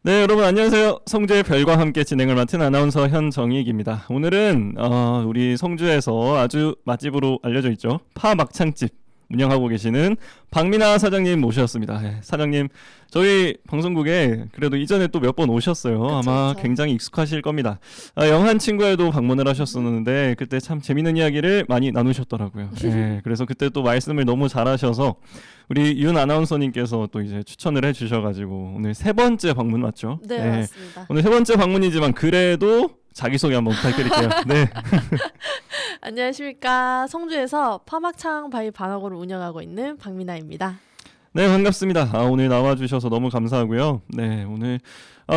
네, 여러분 안녕하세요. 성주의 별과 함께 진행을 맡은 아나운서 현정익입니다. 오늘은 우리 성주에서 아주 맛집으로 알려져 있죠. 파 막창집 운영하고 계시는 박민아 사장님 모셨습니다. 네, 사장님 저희 방송국에 그래도 이전에 또 몇 번 오셨어요. 그쵸, 아마 그쵸. 굉장히 익숙하실 겁니다. 영한 친구에도 방문을 하셨었는데 그때 참 재밌는 이야기를 많이 나누셨더라고요. 네, 그래서 그때 또 말씀을 너무 잘하셔서 우리 윤 아나운서님께서 또 이제 추천을 해주셔가지고 오늘 세 번째 방문 맞죠? 네, 맞습니다. 오늘 세 번째 방문이지만 그래도 자기소개 한번 부탁드릴게요. 네. 안녕하십니까. 성주에서 파막창 바이 반하고를 운영하고 있는 박민아입니다. 네, 반갑습니다. 오늘 나와주셔서 너무 감사하고요. 네, 오늘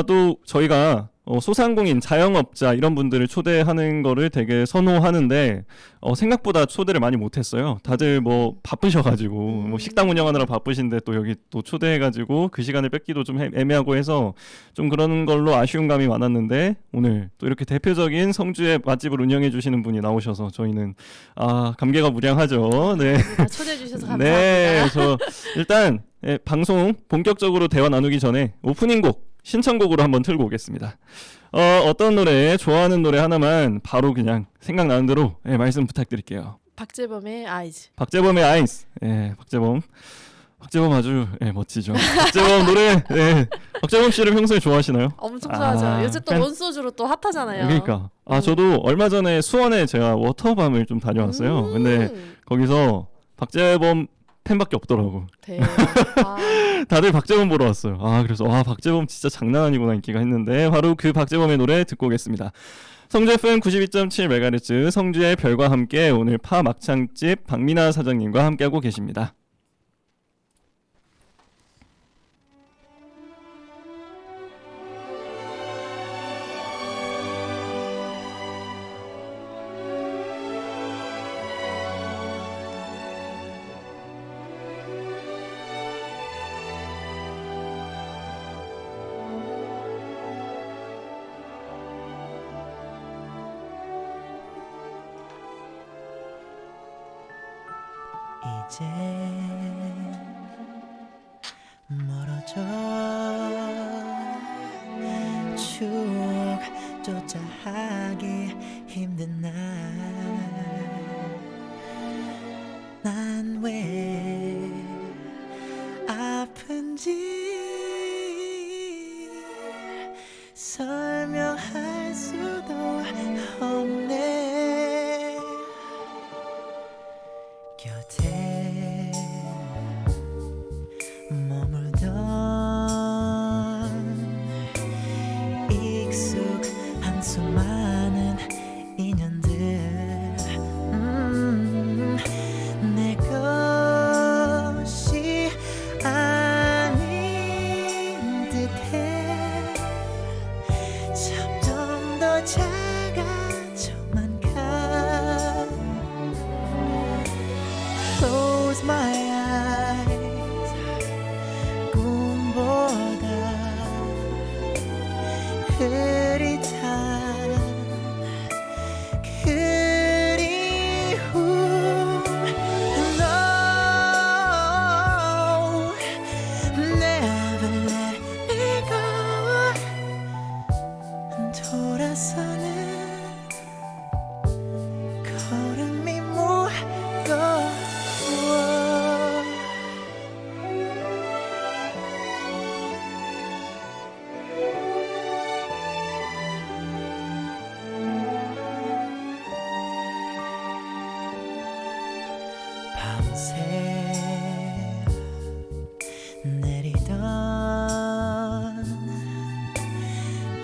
또 저희가 소상공인, 자영업자 이런 분들을 초대하는 거를 되게 선호하는데 생각보다 초대를 많이 못했어요. 다들 뭐 바쁘셔가지고 뭐 식당 운영하느라 바쁘신데 또 여기 또 초대해가지고 그 시간을 뺏기도 좀 애매하고 해서 좀 그런 걸로 아쉬운 감이 많았는데 오늘 또 이렇게 대표적인 성주의 맛집을 운영해 주시는 분이 나오셔서 저희는 감개가 무량하죠. 네. 초대해 주셔서 감사합니다. 네, 저 일단 방송 본격적으로 대화 나누기 전에 오프닝 곡 신청곡으로 한번 틀고 오겠습니다. 어떤 노래, 좋아하는 노래 하나만 바로 그냥 생각나는 대로 말씀 부탁드릴게요. 박재범의 아이즈. 박재범의 아이스. 박재범 아주 멋지죠. 박재범 노래. 박재범 씨를 평소에 좋아하시나요? 엄청 좋아하죠. 요새 또 원소주로 또 핫하잖아요. 그러니까. 저도 얼마 전에 수원에 제가 워터밤을 좀 다녀왔어요. 근데 거기서 박재범 팬밖에 없더라고. 대박. 다들 박재범 보러 왔어요. 그래서 박재범 진짜 장난 아니구나 인기가 했는데 바로 그 박재범의 노래 듣고 오겠습니다. 성주 FM 92.7MHz 성주의 별과 함께 오늘 파 막창집 박민아 사장님과 함께하고 계십니다. 이제 멀어져 추억조차 하기 힘든 날 난 왜 아픈지 설명할 수도 없네 곁에 머물던 익숙한 수많은 인연들 내 것이 아닌 듯해 점점 더 작아져만 가 Close my eyes 꿈보다 흐릿한 그리움 No Never let me go 돌아서는 걸음이 무거워 밤새 내리던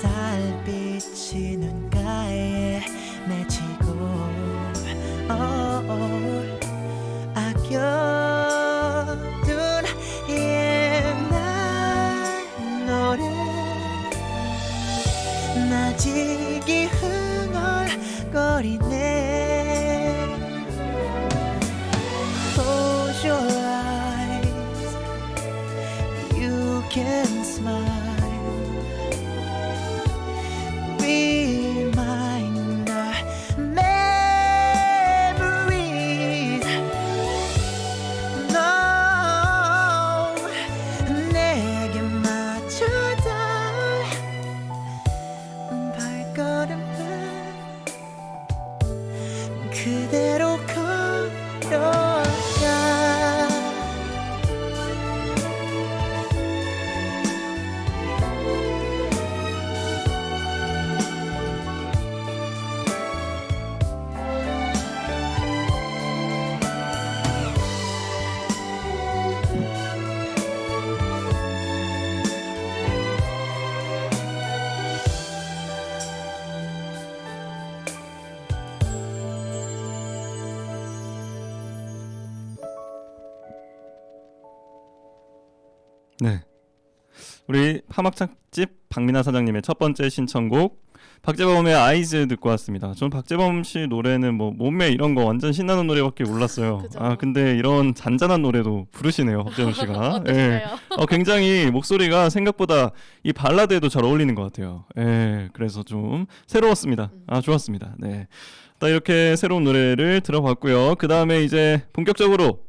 달빛이 눈가에 맺히고 아껴둔 옛날 노래 나직이 흥얼거리네 Close your eyes You can smile Remind our memories No 내게 맞춰 닿을 네. 우리 파막창집 박민아 사장님의 첫 번째 신청곡 박재범의 아이즈 듣고 왔습니다. 전 박재범 씨 노래는 뭐 몸매 이런 거 완전 신나는 노래밖에 몰랐어요. 그죠. 아 근데 이런 잔잔한 노래도 부르시네요, 박재범 씨가. 어떠신가요? 굉장히 목소리가 생각보다 이 발라드에도 잘 어울리는 것 같아요. 예, 그래서 좀 새로웠습니다. 아 좋았습니다. 네. 또 이렇게 새로운 노래를 들어봤고요. 그 다음에 이제 본격적으로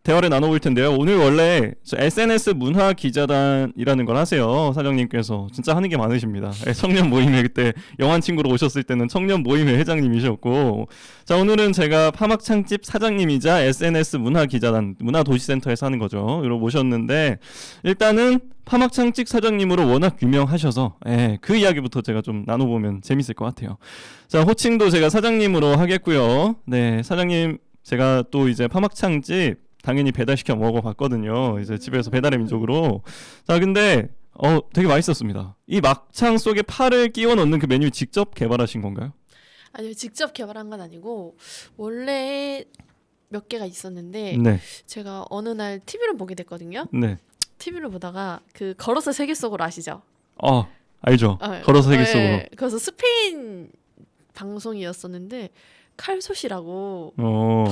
대화를 나눠볼 텐데요. 오늘 원래 SNS 문화 기자단이라는 걸 하세요. 사장님께서 진짜 하는 게 많으십니다. 청년 모임에 그때 영환 친구로 오셨을 때는 청년 모임의 회장님이셨고, 자 오늘은 제가 파막창집 사장님이자 SNS 문화 기자단 문화도시센터에서 하는 거죠. 이로 모셨는데 일단은 파막창집 사장님으로 워낙 유명하셔서 그 이야기부터 제가 좀 나눠보면 재밌을 것 같아요. 자 호칭도 제가 사장님으로 하겠고요. 네 사장님 제가 또 이제 파막창집 당연히 배달시켜 먹어봤거든요. 이제 집에서 배달의 민족으로. 자, 근데 되게 맛있었습니다. 이 막창 속에 파를 끼워 넣는 그 메뉴 직접 개발하신 건가요? 아니요, 직접 개발한 건 아니고 원래 몇 개가 있었는데 네, 제가 어느 날 TV를 보게 됐거든요. 네. TV를 보다가 그 걸어서 세계 속으로 아시죠? 알죠. 걸어서 세계 속으로. 네, 그래서 스페인 방송이었었는데 칼솥이라고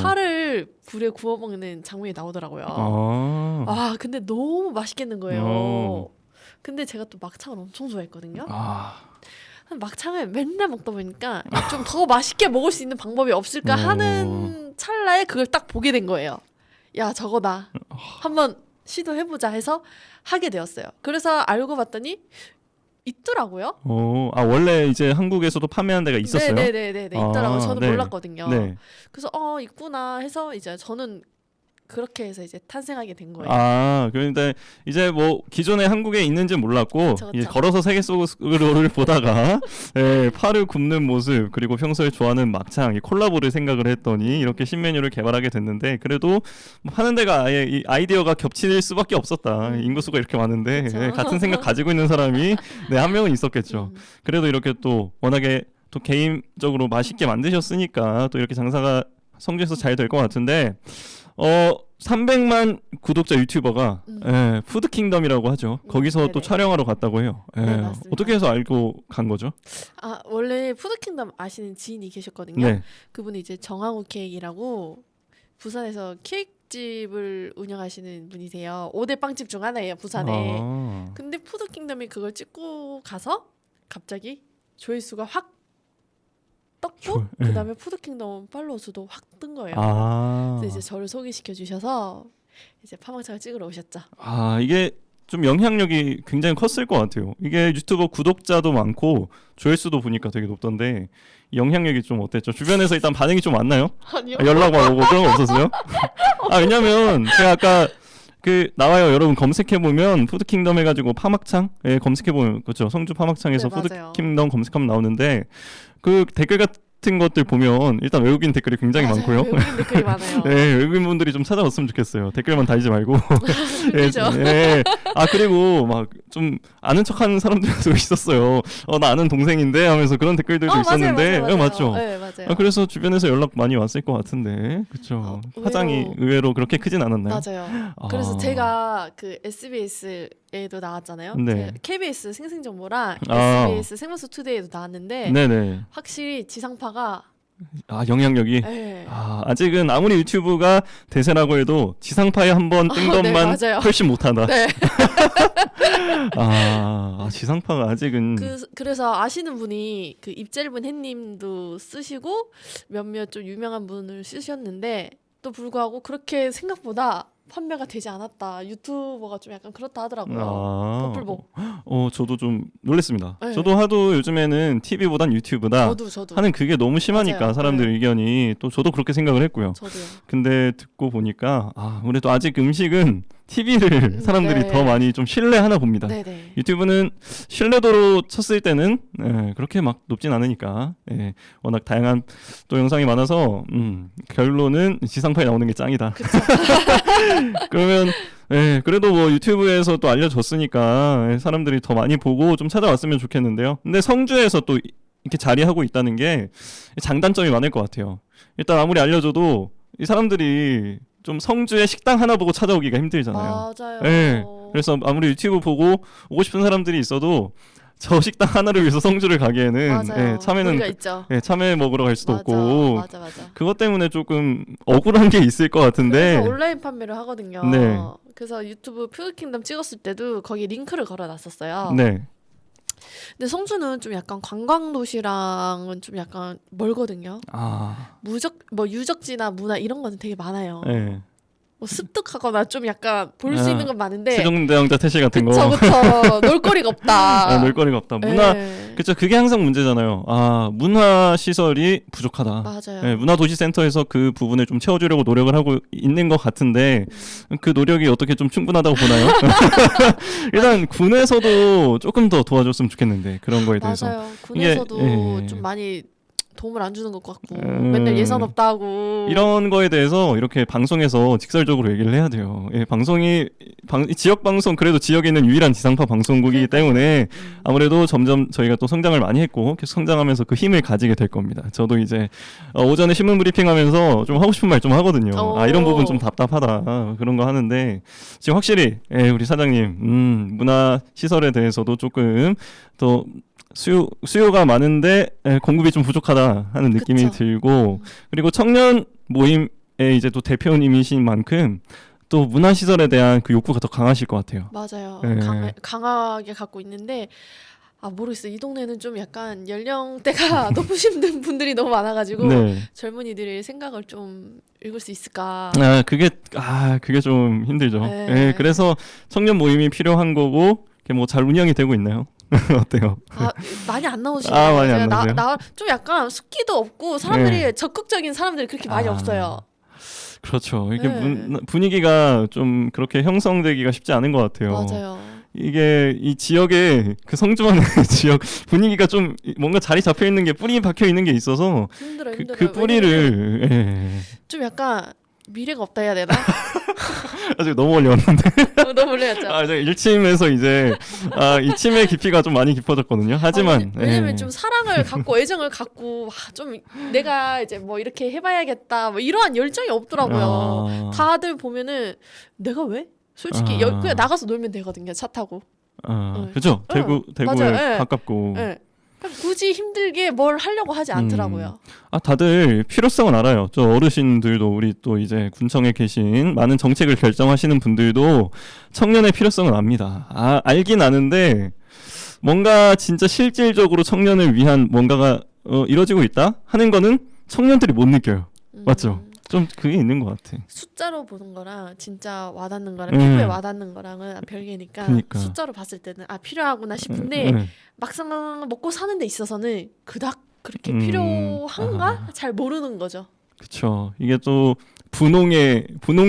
파를 불에 구워 먹는 장면이 나오더라고요. 아 근데 너무 맛있겠는 거예요. 근데 제가 또 막창을 엄청 좋아했거든요. 막창을 맨날 먹다 보니까 좀 더 맛있게 먹을 수 있는 방법이 없을까 하는 찰나에 그걸 딱 보게 된 거예요. 야 저거다. 한번 시도해보자 해서 하게 되었어요. 그래서 알고 봤더니 있더라고요. 원래 이제 한국에서도 판매하는 데가 있었어요? 네네네 있더라고요. 저는 네. 몰랐거든요. 네. 그래서 있구나 해서 이제 저는 그렇게 해서 이제 탄생하게 된 거예요. 그런데 이제 뭐 기존에 한국에 있는지 몰랐고 그쵸. 이제 걸어서 세계 속으로를 보다가 파를 굽는 모습 그리고 평소에 좋아하는 막창 이 콜라보를 생각을 했더니 이렇게 신메뉴를 개발하게 됐는데 그래도 뭐 파는 데가 아예 이 아이디어가 겹칠 수밖에 없었다. 인구수가 이렇게 많은데 그쵸. 같은 생각 가지고 있는 사람이 한 명은 있었겠죠. 그래도 이렇게 또 워낙에 또 개인적으로 맛있게 만드셨으니까 또 이렇게 장사가 성공해서 잘 될 것 같은데 300만 구독자 유튜버가 푸드킹덤이라고 하죠. 거기서 또 네네. 촬영하러 갔다고 해요. 네, 맞습니다. 어떻게 해서 알고 간 거죠? 원래 푸드킹덤 아시는 지인이 계셨거든요. 네. 그분이 이제 정항우 케이크라고 부산에서 케이크집을 운영하시는 분이세요. 5대 빵집 중 하나예요, 부산에. 근데 푸드킹덤이 그걸 찍고 가서 갑자기 조회수가 확 떴고 그다음에 푸드킹덤 팔로워 수도 확 뜬 거예요. 그래서 이제 저를 소개시켜 주셔서 이제 파막창을 찍으러 오셨죠. 이게 좀 영향력이 굉장히 컸을 것 같아요. 이게 유튜버 구독자도 많고 조회수도 보니까 되게 높던데 영향력이 좀 어땠죠? 주변에서 일단 반응이 좀 왔나요? 아니요. 연락 오고 그런 거 없었어요? 왜냐면 제가 아까 나와요. 여러분 검색해 보면 푸드킹덤 해가지고 파막창 검색해 보면 그렇죠. 성주 파막창에서 네, 맞아요. 푸드킹덤 검색하면 나오는데 그 댓글 같은 것들 보면 일단 외국인 댓글이 굉장히 맞아요. 많고요. 외국인 댓글이 많아요. 네, 외국인 분들이 좀 찾아왔으면 좋겠어요. 댓글만 달지 말고. 그죠? 그리고 막 좀 아는 척하는 사람들도 있었어요. 나 아는 동생인데 하면서 그런 댓글들도 있었는데, 맞아요. 맞죠? 네, 맞아요. 그래서 주변에서 연락 많이 왔을 것 같은데, 그렇죠. 파장이 의외로 그렇게 크진 않았나요? 맞아요. 그래서 제가 그 SBS에도 나왔잖아요. 네. KBS 생생정보랑 SBS 생방송 투데이에도 나왔는데 네네. 확실히 지상파가 영향력이. 네. 아직은 아무리 유튜브가 대세라고 해도 지상파에 한번 뜬 네, 것만 맞아요. 훨씬 못하다. 네. 지상파가 아직은. 그래서 아시는 분이 그 입짧은 햇님도 쓰시고 몇몇 좀 유명한 분을 쓰셨는데 또 불구하고 그렇게 생각보다 판매가 되지 않았다. 유튜버가 좀 약간 그렇다 하더라고요. 버플복. 저도 좀 놀랐습니다. 네. 저도 하도 요즘에는 TV보단 유튜브다 저도 하는 그게 너무 심하니까 맞아요. 사람들 네. 의견이 또 저도 그렇게 생각을 했고요. 저도요. 근데 듣고 보니까 아무래도 아직 음식은 TV를 사람들이 네. 더 많이 좀 신뢰하나 봅니다. 네네. 유튜브는 신뢰도로 쳤을 때는 그렇게 막 높진 않으니까 워낙 다양한 또 영상이 많아서 결론은 지상파에 나오는 게 짱이다. 그러면 그래도 뭐 유튜브에서 또 알려졌으니까 사람들이 더 많이 보고 좀 찾아왔으면 좋겠는데요. 근데 성주에서 또 이렇게 자리하고 있다는 게 장단점이 많을 것 같아요. 일단 아무리 알려줘도 이 사람들이 좀 성주에 식당 하나 보고 찾아오기가 힘들잖아요. 맞아요. 네. 그래서 아무리 유튜브 보고 오고 싶은 사람들이 있어도 저 식당 하나를 위해서 성주를 가기에는 맞아요. 참외는 무리가 있죠. 참외 먹으러 갈 수도 맞아, 없고 맞아. 그것 때문에 조금 억울한 게 있을 것 같은데. 그래서 온라인 판매를 하거든요. 네. 그래서 유튜브 푸드킹덤 찍었을 때도 거기 링크를 걸어놨었어요. 네. 근데 성주는 좀 약간 관광 도시랑은 좀 약간 멀거든요. 유적지나 문화 이런 거는 되게 많아요. 네. 뭐 습득하거나 좀 약간 볼 수 있는 건 많은데 세종대왕자 태실 같은 거. 그쵸 놀거리가 없다. 놀거리가 없다. 문화 그쵸 그게 항상 문제잖아요. 문화 시설이 부족하다. 맞아요. 문화도시센터에서 그 부분을 좀 채워주려고 노력을 하고 있는 것 같은데 그 노력이 어떻게 좀 충분하다고 보나요? 일단 군에서도 조금 더 도와줬으면 좋겠는데 그런 거에 대해서. 맞아요. 군에서도 좀 많이 도움을 안 주는 것 같고 맨날 예산 없다고 이런 거에 대해서 이렇게 방송에서 직설적으로 얘기를 해야 돼요. 지역 방송 그래도 지역에 있는 유일한 지상파 방송국이기 때문에 아무래도 점점 저희가 또 성장을 많이 했고 계속 성장하면서 그 힘을 가지게 될 겁니다. 저도 이제 오전에 신문 브리핑하면서 좀 하고 싶은 말 좀 하거든요. 이런 부분 좀 답답하다 그런 거 하는데 지금 확실히 우리 사장님 문화 시설에 대해서도 조금 더 수요가 많은데 공급이 좀 부족하다 하는 느낌이 그쵸. 들고 그리고 청년 모임의 이제 또 대표님이신 만큼 또 문화시설에 대한 그 욕구가 더 강하실 것 같아요. 맞아요. 네. 강하게 갖고 있는데 모르겠어요. 이 동네는 좀 약간 연령대가 높으신 분들이 너무 많아가지고 젊은이들의 생각을 좀 읽을 수 있을까. 그게 좀 힘들죠. 그래서 청년 모임이 필요한 거고 뭐 잘 운영이 되고 있나요? 어때요? 많이 안 나오시네요. 많이 안 나오세요? 좀 약간 숙기도 없고 사람들이 적극적인 사람들이 그렇게 많이 없어요. 그렇죠. 이게 분위기가 좀 그렇게 형성되기가 쉽지 않은 것 같아요. 맞아요. 이게 이 지역에 그 성주만의 지역 분위기가 좀 뭔가 자리 잡혀 있는 게 뿌리 박혀 있는 게 있어서 힘들어요. 그 뿌리를 좀 약간 미래가 없다 해야 되나? 아직 너무 멀리 왔는데. 너무 멀리 왔죠. 제가 1침에서 이제 2침의 깊이가 좀 많이 깊어졌거든요. 하지만 왜냐면 좀 사랑을 갖고 애정을 갖고 좀 내가 이제 뭐 이렇게 해봐야겠다 뭐 이러한 열정이 없더라고요. 다들 보면은 내가 왜? 솔직히 그냥 나가서 놀면 되거든요. 차 타고. 그죠? 대구에 가깝고. 굳이 힘들게 뭘 하려고 하지 않더라고요. 다들 필요성은 알아요. 저 어르신들도 우리 또 이제 군청에 계신 많은 정책을 결정하시는 분들도 청년의 필요성은 압니다. 알긴 아는데 뭔가 진짜 실질적으로 청년을 위한 뭔가가 이루어지고 있다 하는 거는 청년들이 못 느껴요. 맞죠? 좀 그게 있는 것 같아. 숫자로 보는 거랑 진짜 와닿는 거랑 피부에 와닿는 거랑은 별개니까 그러니까. 숫자로 봤을 때는 필요하구나 싶은데 막상 먹고 사는 데 있어서는 그닥 그렇게 필요한가? 잘 모르는 거죠. 그렇죠. 이게 또 분홍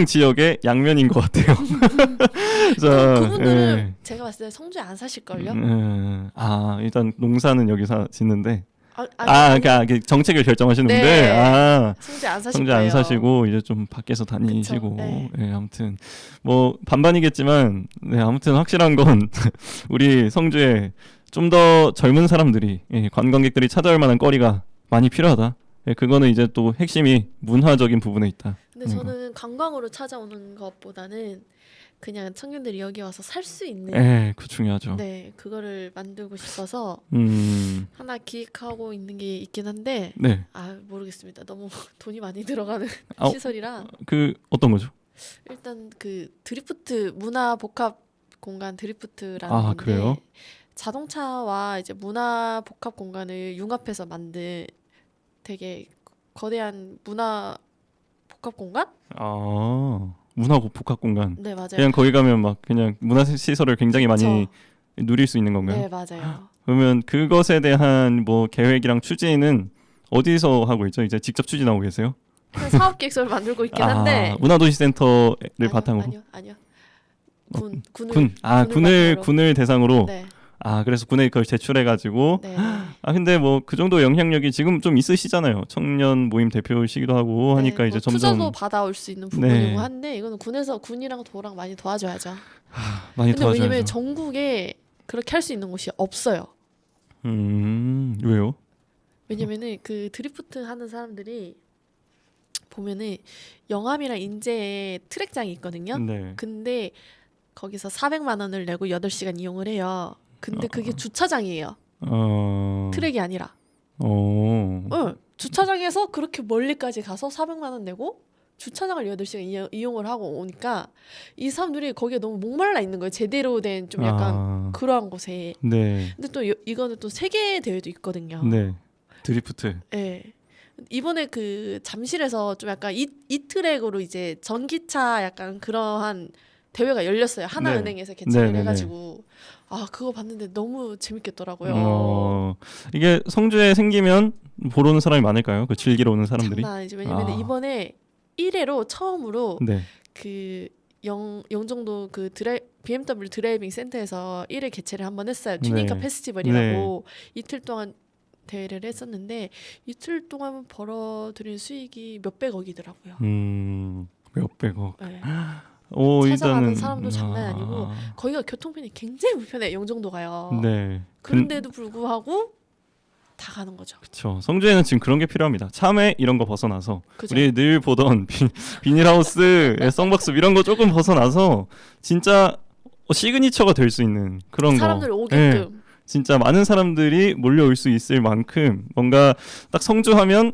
지역의 양면인 것 같아요. 그분들은 제가 봤을 때 성주에 안 사실걸요? 일단 농사는 여기 짓는데 그러니까 정책을 결정하시는 분들 성주에 안 사실 성주에 안 사시고 이제 좀 밖에서 다니시고 아무튼 뭐 반반이겠지만 아무튼 확실한 건 우리 성주에 좀 더 젊은 사람들이 관광객들이 찾아올 만한 거리가 많이 필요하다. 그거는 이제 또 핵심이 문화적인 부분에 있다. 근데 저는 관광으로 찾아오는 것보다는 그냥 청년들이 여기 와서 살 수 있는 그 중요하죠. 네, 그거를 만들고 싶어서 하나 기획하고 있는 게 있긴 한데 모르겠습니다. 너무 돈이 많이 들어가는 시설이라. 그 어떤 거죠? 일단 그 드리프트 문화 복합 공간 드리프트라는 건데 그래요? 자동차와 이제 문화 복합 공간을 융합해서 만든 되게 거대한 문화 복합 공간? 문화 복합 공간. 네, 맞아요. 그냥 거기 가면 막 그냥 문화 시설을 굉장히 많이 누릴 수 있는 건가요? 네, 맞아요. 그러면 그것에 대한 뭐 계획이랑 추진은 어디서 하고 있죠? 이제 직접 추진하고 계세요? 사업 계획서를 만들고 있긴 한데. 문화도시센터를 바탕으로. 아니요. 군을 대상으로. 네. 그래서 군에 그걸 제출해가지고. 네. 근데 뭐 그 정도 영향력이 지금 좀 있으시잖아요. 청년 모임 대표시기도 하고 하니까 이제 점점 투자도 받아올 수 있는 부분이고 한데 이거는 군이랑 도랑 많이 도와줘야죠. 많이 근데 도와줘야죠. 왜냐면 전국에 그렇게 할 수 있는 곳이 없어요. 왜요? 왜냐면은 그 드리프트 하는 사람들이 보면은 영암이랑 인제에 트랙장이 있거든요. 네. 근데 거기서 400만 원을 내고 8시간 이용을 해요. 근데 그게 주차장이에요. 트랙이 아니라. 응, 주차장에서 그렇게 멀리까지 가서 400만 원 내고 주차장을 8시간 이용을 하고 오니까 이 사람들이 거기에 너무 목말라 있는 거예요. 제대로 된 좀 약간 그러한 곳에. 네. 근데 또 이거는 또 세계 대회도 있거든요. 네. 드리프트. 네. 이번에 그 잠실에서 좀 약간 이 트랙으로 이제 전기차 약간 그러한 대회가 열렸어요. 하나은행에서 개최를 해가지고 아 그거 봤는데 너무 재밌겠더라고요. 이게 성주에 생기면 보러 오는 사람이 많을까요? 그 즐기러 오는 사람들이? 장난 아니죠. 왜냐면 이번에 1회로 처음으로 네. 그 영종도 그 BMW 드라이빙 센터에서 1회 개최를 한번 했어요. 튜닝카 페스티벌이라고 이틀 동안 대회를 했었는데 이틀 동안 벌어들인 수익이 몇백억이더라고요. 몇백억. 네. 찾아가는 일단은 사람도 장난이 아니고 거기가 교통편이 굉장히 불편해. 영종도가요. 네. 그런데도 불구하고 다 가는 거죠. 그렇죠. 성주에는 지금 그런 게 필요합니다. 참외 이런 거 벗어나서 그죠? 우리 늘 보던 비닐하우스의 썬박스 이런 거 조금 벗어나서 진짜 시그니처가 될 수 있는 그런 사람들 거. 오게끔. 네. 진짜 많은 사람들이 몰려올 수 있을 만큼 뭔가 딱 성주하면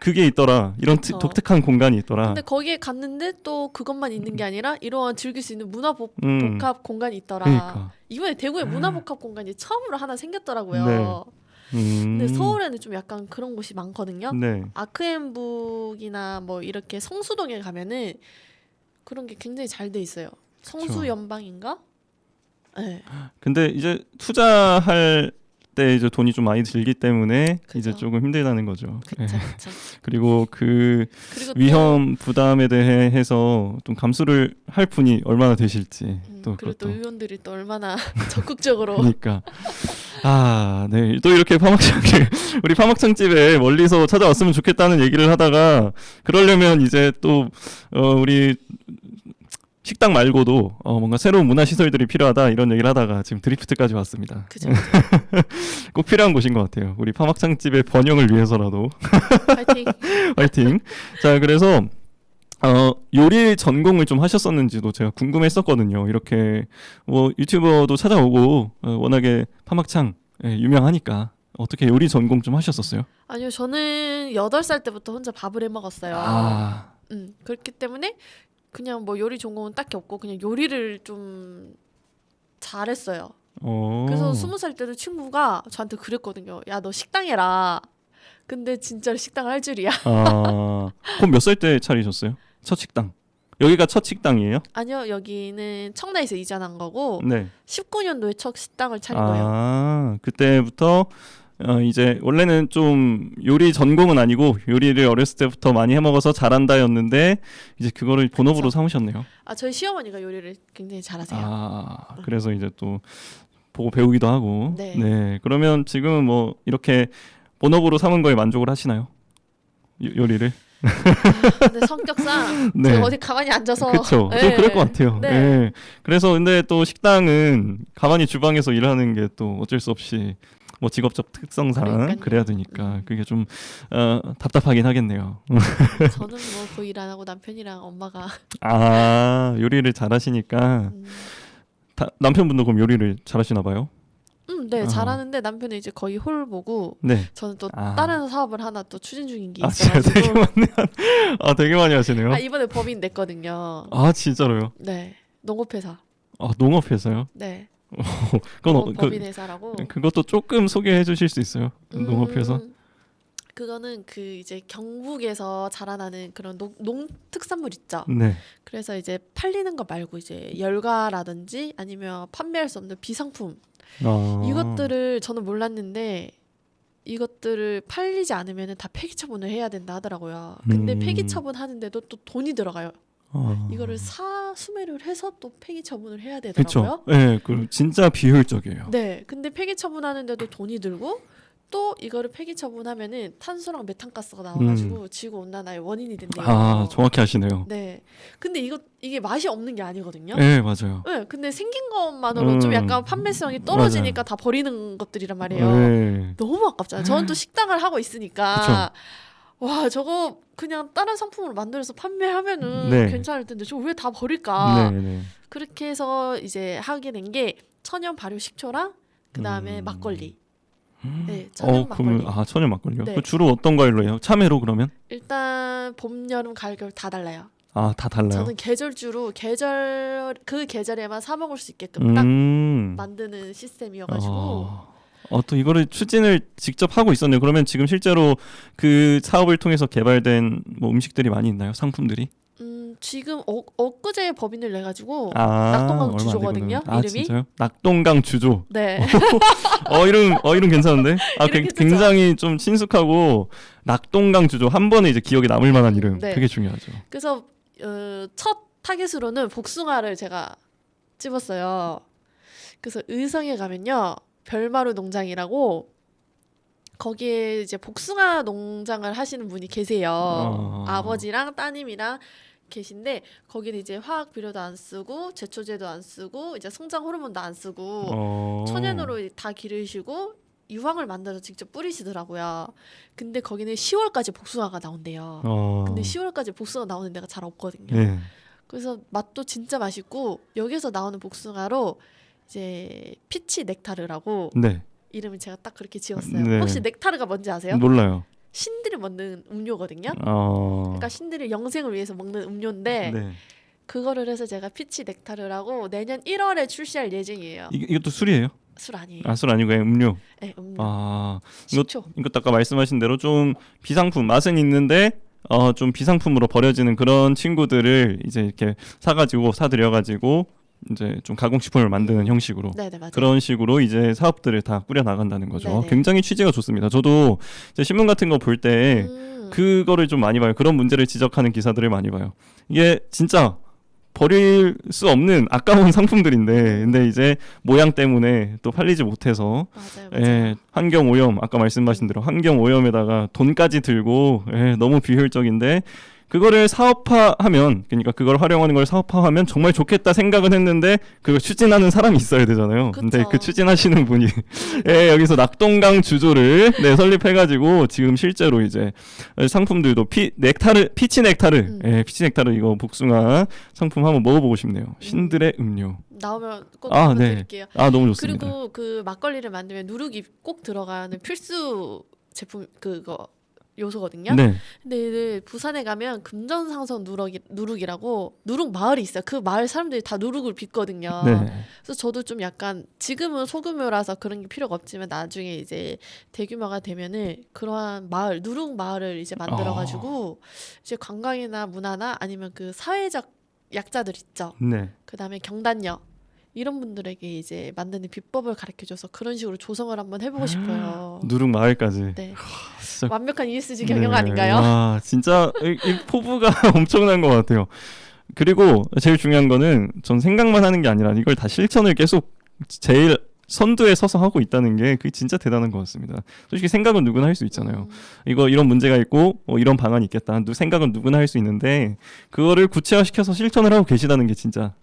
그게 있더라. 이런 독특한 공간이 있더라. 근데 거기에 갔는데 또 그것만 있는 게 아니라 이러한 즐길 수 있는 문화복합 공간이 있더라. 그러니까. 이번에 대구에 문화복합 공간이 처음으로 하나 생겼더라고요. 근데 서울에는 좀 약간 그런 곳이 많거든요. 네. 아크앤북이나 뭐 이렇게 성수동에 가면은 그런 게 굉장히 잘 돼 있어요. 성수연방인가? 네. 근데 이제 투자할 때 이제 돈이 좀 많이 들기 때문에 그죠. 이제 조금 힘들다는 거죠. 그쵸, 네. 그쵸. 그리고 그 그리고 위험 부담에 대해서 좀 감수를 할 분이 얼마나 되실지 또 그리고 또 그것도. 의원들이 또 얼마나 적극적으로 그러니까 네. 또 이렇게 우리 파막창 집에 멀리서 찾아왔으면 좋겠다는 얘기를 하다가 그러려면 이제 또 우리 식당 말고도 뭔가 새로운 문화 시설들이 필요하다 이런 얘기를 하다가 지금 드리프트까지 왔습니다. 그죠. 꼭 필요한 곳인 것 같아요. 우리 파막창 집의 번영을 위해서라도 파이팅. 화이팅. 자, 그래서 요리 전공을 좀 하셨었는지도 제가 궁금했었거든요. 이렇게 뭐 유튜버도 찾아오고 워낙에 파막창 유명하니까 어떻게 요리 전공 좀 하셨었어요? 아니요, 저는 8살 때부터 혼자 밥을 해 먹었어요. 그렇기 때문에 그냥 뭐 요리 전공은 딱히 없고 그냥 요리를 좀 잘했어요. 그래서 20살 때도 친구가 저한테 그랬거든요. 야, 너 식당 해라. 근데 진짜로 식당을 할 줄이야. 그럼 몇 살 때 차리셨어요? 첫 식당. 여기가 첫 식당이에요? 아니요, 여기는 청라에서 이전한 거고 네. 19년도에 첫 식당을 차린 거예요. 그때부터 이제 원래는 좀 요리 전공은 아니고 요리를 어렸을 때부터 많이 해먹어서 잘한다였는데 이제 그거를 본업으로 삼으셨네요. 저희 시어머니가 요리를 굉장히 잘하세요. 그래서 이제 또 보고 배우기도 하고. 네. 그러면 지금은 뭐 이렇게 본업으로 삼은 거에 만족을 하시나요? 요리를? 근데 성격상 제가 어디 가만히 앉아서 그렇죠. 네. 좀 그럴 것 같아요. 네. 네. 그래서 근데 또 식당은 가만히 주방에서 일하는 게 또 어쩔 수 없이 뭐 직업적 특성상 그러니까요. 그래야 되니까 그게 좀 답답하긴 하겠네요. 저는 뭐 그 일 안 하고 남편이랑 엄마가 요리를 잘하시니까 남편분도 그럼 요리를 잘하시나 봐요? 네, 잘하는데 남편은 이제 거의 홀 보고 저는 또 다른 사업을 하나 또 추진 중인 게 진짜 있어가지고 되게 많네요. 되게 많이 하시네요. 이번에 법인 냈거든요. 진짜로요? 네, 농업회사. 농업회사요? 네. 그건 법인 회사라고. 그것도 조금 소개해 주실 수 있어요? 농업회사? 그거는 그 이제 경북에서 자라나는 그런 농특산물 있죠. 네. 그래서 이제 팔리는 거 말고 이제 열과라든지 아니면 판매할 수 없는 비상품 이것들을 저는 몰랐는데 이것들을 팔리지 않으면 다 폐기 처분을 해야 된다 하더라고요. 근데 폐기 처분하는데도 또 돈이 들어가요. 이거를 수매를 해서 또 폐기 처분을 해야 되더라고요. 그렇죠. 네, 그 진짜 비효율적이에요. 네, 근데 폐기 처분하는데도 돈이 들고 또 이거를 폐기 처분하면은 탄소랑 메탄가스가 나와가지고 지구 온난화의 원인이 된대요. 정확히 하시네요. 네, 근데 이게 맛이 없는 게 아니거든요. 네, 맞아요. 네, 근데 생긴 것만으로 좀 약간 판매성이 떨어지니까 맞아요. 다 버리는 것들이란 말이에요. 네. 너무 아깝잖아요. 저는 또 식당을 하고 있으니까. 그쵸. 와 저거 그냥 다른 상품으로 만들어서 판매하면은 네. 괜찮을 텐데 저 왜 다 버릴까? 네. 그렇게 해서 이제 하게 된 게 천연 발효 식초랑 그 다음에 막걸리. 네, 천연 막걸리. 그러면 천연 막걸리요? 네. 그 주로 어떤 과일로 해요? 참외로 그러면? 일단 봄, 여름, 가을, 겨울 다 달라요. 다 달라요. 저는 계절주로 그 계절에만 사 먹을 수 있게끔 딱 만드는 시스템이어가지고. 또 이거를 추진을 직접 하고 있었네요. 그러면 지금 실제로 그 사업을 통해서 개발된 뭐 음식들이 많이 있나요? 상품들이? 지금 엊그제 법인을 내가지고 얼마 낙동강 안 주조거든요. 되구나. 이름이. 진짜요? 낙동강 주조. 네. 이름 괜찮은데? 이름 괜찮죠? 굉장히 좀 친숙하고 낙동강 주조 한 번에 이제 기억에 남을 만한 이름. 네. 그게 중요하죠. 그래서 첫 타겟으로는 복숭아를 제가 집었어요. 그래서 의성에 가면요. 별마루 농장이라고 거기에 이제 복숭아 농장을 하시는 분이 계세요. 아버지랑 따님이랑 계신데 거기는 이제 화학 비료도 안 쓰고 제초제도 안 쓰고 이제 성장 호르몬도 안 쓰고 천연으로 다 기르시고 유황을 만들어서 직접 뿌리시더라고요. 근데 거기는 10월까지 복숭아가 나온대요. 근데 10월까지 복숭아 나오는 데가 잘 없거든요. 네. 그래서 맛도 진짜 맛있고 여기서 나오는 복숭아로 이제 피치 넥타르라고 네. 이름을 제가 딱 그렇게 지었어요. 네. 혹시 넥타르가 뭔지 아세요? 몰라요. 신들이 먹는 음료거든요. 그러니까 신들이 영생을 위해서 먹는 음료인데 네. 그거를 해서 제가 피치 넥타르라고 내년 1월에 출시할 예정이에요. 이것도 술이에요? 술 아니에요. 술 아니고 그냥 음료. 네, 음료. 이것도 아까 말씀하신 대로 좀 비상품 맛은 있는데 좀 비상품으로 버려지는 그런 친구들을 이제 이렇게 사들여가지고 이제 좀 가공식품을 만드는 형식으로 네네, 맞아요. 그런 식으로 이제 사업들을 다 꾸려 나간다는 거죠. 네네. 굉장히 취지가 좋습니다. 저도 이제 신문 같은 거 볼 때 그거를 좀 많이 봐요. 그런 문제를 지적하는 기사들을 많이 봐요. 이게 진짜 버릴 수 없는 아까운 상품들인데 근데 이제 모양 때문에 또 팔리지 못해서 맞아요. 환경 오염 아까 말씀하신 대로 환경 오염에다가 돈까지 들고 너무 비효율적인데 그거를 사업화하면 그러니까 그걸 활용하는 걸 사업화하면 정말 좋겠다 생각은 했는데 그걸 추진하는 사람이 있어야 되잖아요. 근데 그쵸. 그 추진하시는 분이 여기서 낙동강 주조를 설립해가지고 지금 실제로 이제 상품들도 피치 넥타르 피치 넥타르 이거 복숭아 상품 한번 먹어보고 싶네요. 신들의 음료. 나오면 꼭 네. 드릴게요. 너무 좋습니다. 그리고 그 막걸리를 만들면 누룩이 꼭 들어가는 필수 제품 그거 요소거든요. 네. 근데 부산에 가면 금전상선 누룩이라고 누룩 마을이 있어요. 그 마을 사람들이 다 누룩을 빚거든요. 네. 그래서 저도 좀 약간 지금은 소규모라서 그런 게 필요가 없지만 나중에 이제 대규모가 되면은 그러한 마을 누룩 마을을 이제 만들어가지고 이제 관광이나 문화나 아니면 그 사회적 약자들 있죠. 네. 그다음에 경단녀 이런 분들에게 이제 만드는 비법을 가르쳐줘서 그런 식으로 조성을 한번 해보고 싶어요. 누룩 마을까지. 네. 진짜 완벽한 ESG 경영 아닌가요? 와, 진짜 이 포부가 엄청난 것 같아요. 그리고 제일 중요한 거는 전 생각만 하는 게 아니라 이걸 다 실천을 계속 제일 선두에 서서 하고 있다는 게 그게 진짜 대단한 것 같습니다. 솔직히 생각은 누구나 할 수 있잖아요. 이런 문제가 있고 이런 방안이 있겠다. 생각은 누구나 할 수 있는데 그거를 구체화시켜서 실천을 하고 계시다는 게 진짜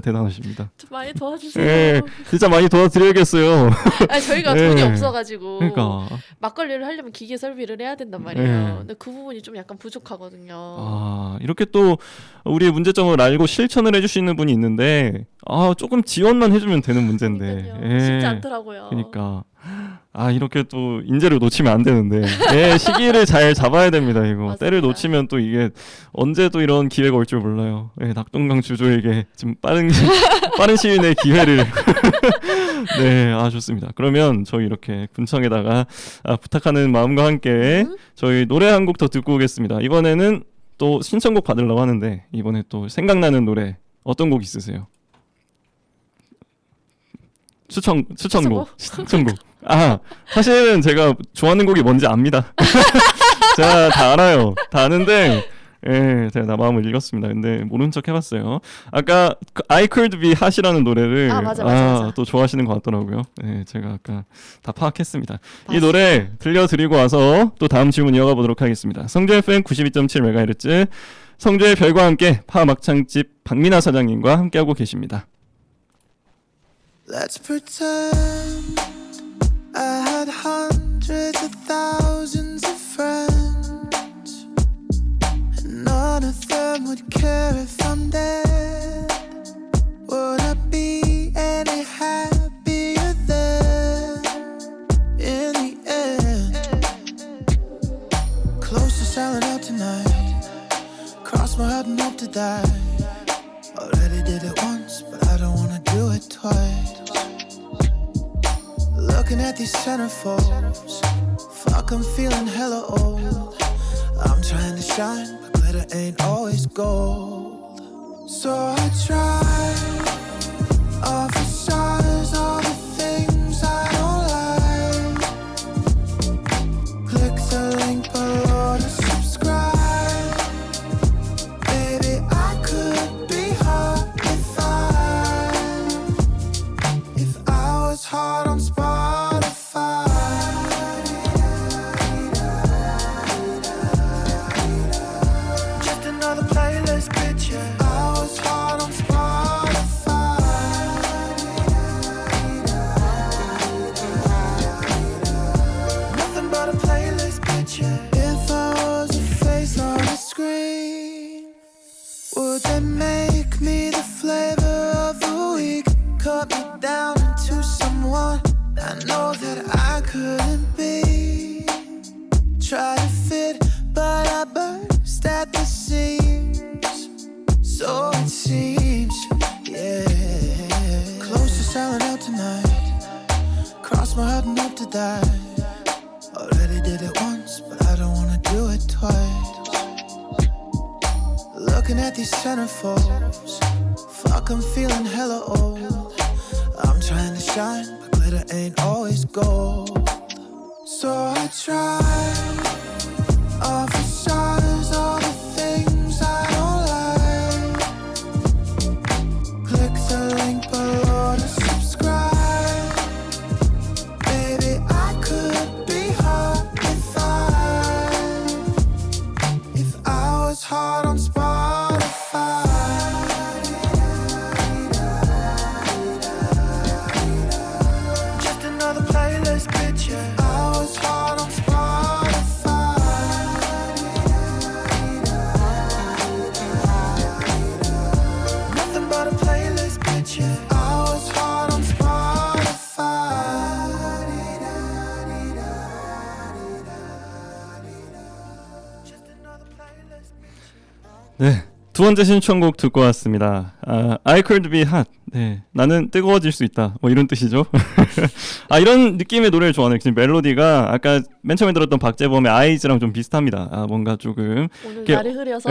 대단하십니다. 좀 많이 도와주세요. 네, 진짜 많이 도와드려야겠어요. 아니, 저희가 네. 돈이 없어가지고 그러니까 막걸리를 하려면 기계 설비를 해야 된단 말이에요. 네. 근데 그 부분이 좀 약간 부족하거든요. 이렇게 또 우리의 문제점을 알고 실천을 해주시는 분이 있는데 조금 지원만 해주면 되는 문제인데 그러니까요. 쉽지 않더라고요. 그러니까 이렇게 또 인재를 놓치면 안 되는데 시기를 잘 잡아야 됩니다. 이거 맞습니다. 때를 놓치면 또 이게 언제 또 이런 기회가 올 줄 몰라요. 낙동강 주조에게 좀 빠른 시일 내에 기회를 네, 좋습니다. 그러면 저희 이렇게 군청에다가 부탁하는 마음과 함께 저희 노래 한 곡 더 듣고 오겠습니다. 이번에는 또 신청곡 받으려고 하는데 이번에 또 생각나는 노래 어떤 곡 있으세요? 추천곡. 사실은 제가 좋아하는 곡이 뭔지 압니다. 제가 다 알아요. 다 아는데 제가 마음을 읽었습니다. 근데 모른 척 해봤어요. 아까 I Could Be Hot이라는 노래를 맞아. 또 좋아하시는 것 같더라고요. 제가 아까 다 파악했습니다. 맞습니다. 이 노래 들려드리고 와서 또 다음 질문 이어가 보도록 하겠습니다. 성주 FM 92.7MHz 성주의 별과 함께 파막창집 박민아 사장님과 함께하고 계십니다. Let's pretend I had hundreds of thousands of friends. centerfolds. Fuck, I'm feeling hella old. I'm trying to shine, but glitter ain't always gold. So I try all facades, all the things I don't like. Click the link below to subscribe. Baby, I could be hot if I was hot on Spotify. Just another playlist, bitch, yeah. I was hot on Spotify. Nothing but a playlist, bitch, yeah. If I was a face on the screen, would they make me the flavor of the week? Cut me down into someone I know that I couldn't be. Try to fit, but I burst at the seams. So it seems, yeah. Close to selling out tonight. Cross my heart and hope to die. Already did it once, but I don't wanna do it twice. Looking at these centerfolds. Fuck, I'm feeling hella old. I'm trying to shine, but glitter ain't always gold. So I try all facades, all the things I don't like. Click the link below to subscribe. Baby, I could be hot if I was hot on Spotify. Just another playlist, bitch, yeah. I was hot on Spotify. Nothing but a playlist, bitch, yeah. I was hot on Spotify. Just another playlist, bitch. 네, 두 번째 신청곡 듣고 왔습니다. I could be hot. 네, 나는 뜨거워질 수 있다. 뭐 이런 뜻이죠. 이런 느낌의 노래를 좋아하는 지금 멜로디가 아까 맨 처음에 들었던 박재범의 아이즈랑 좀 비슷합니다. 뭔가 조금 오늘 이렇게, 날이 흐려서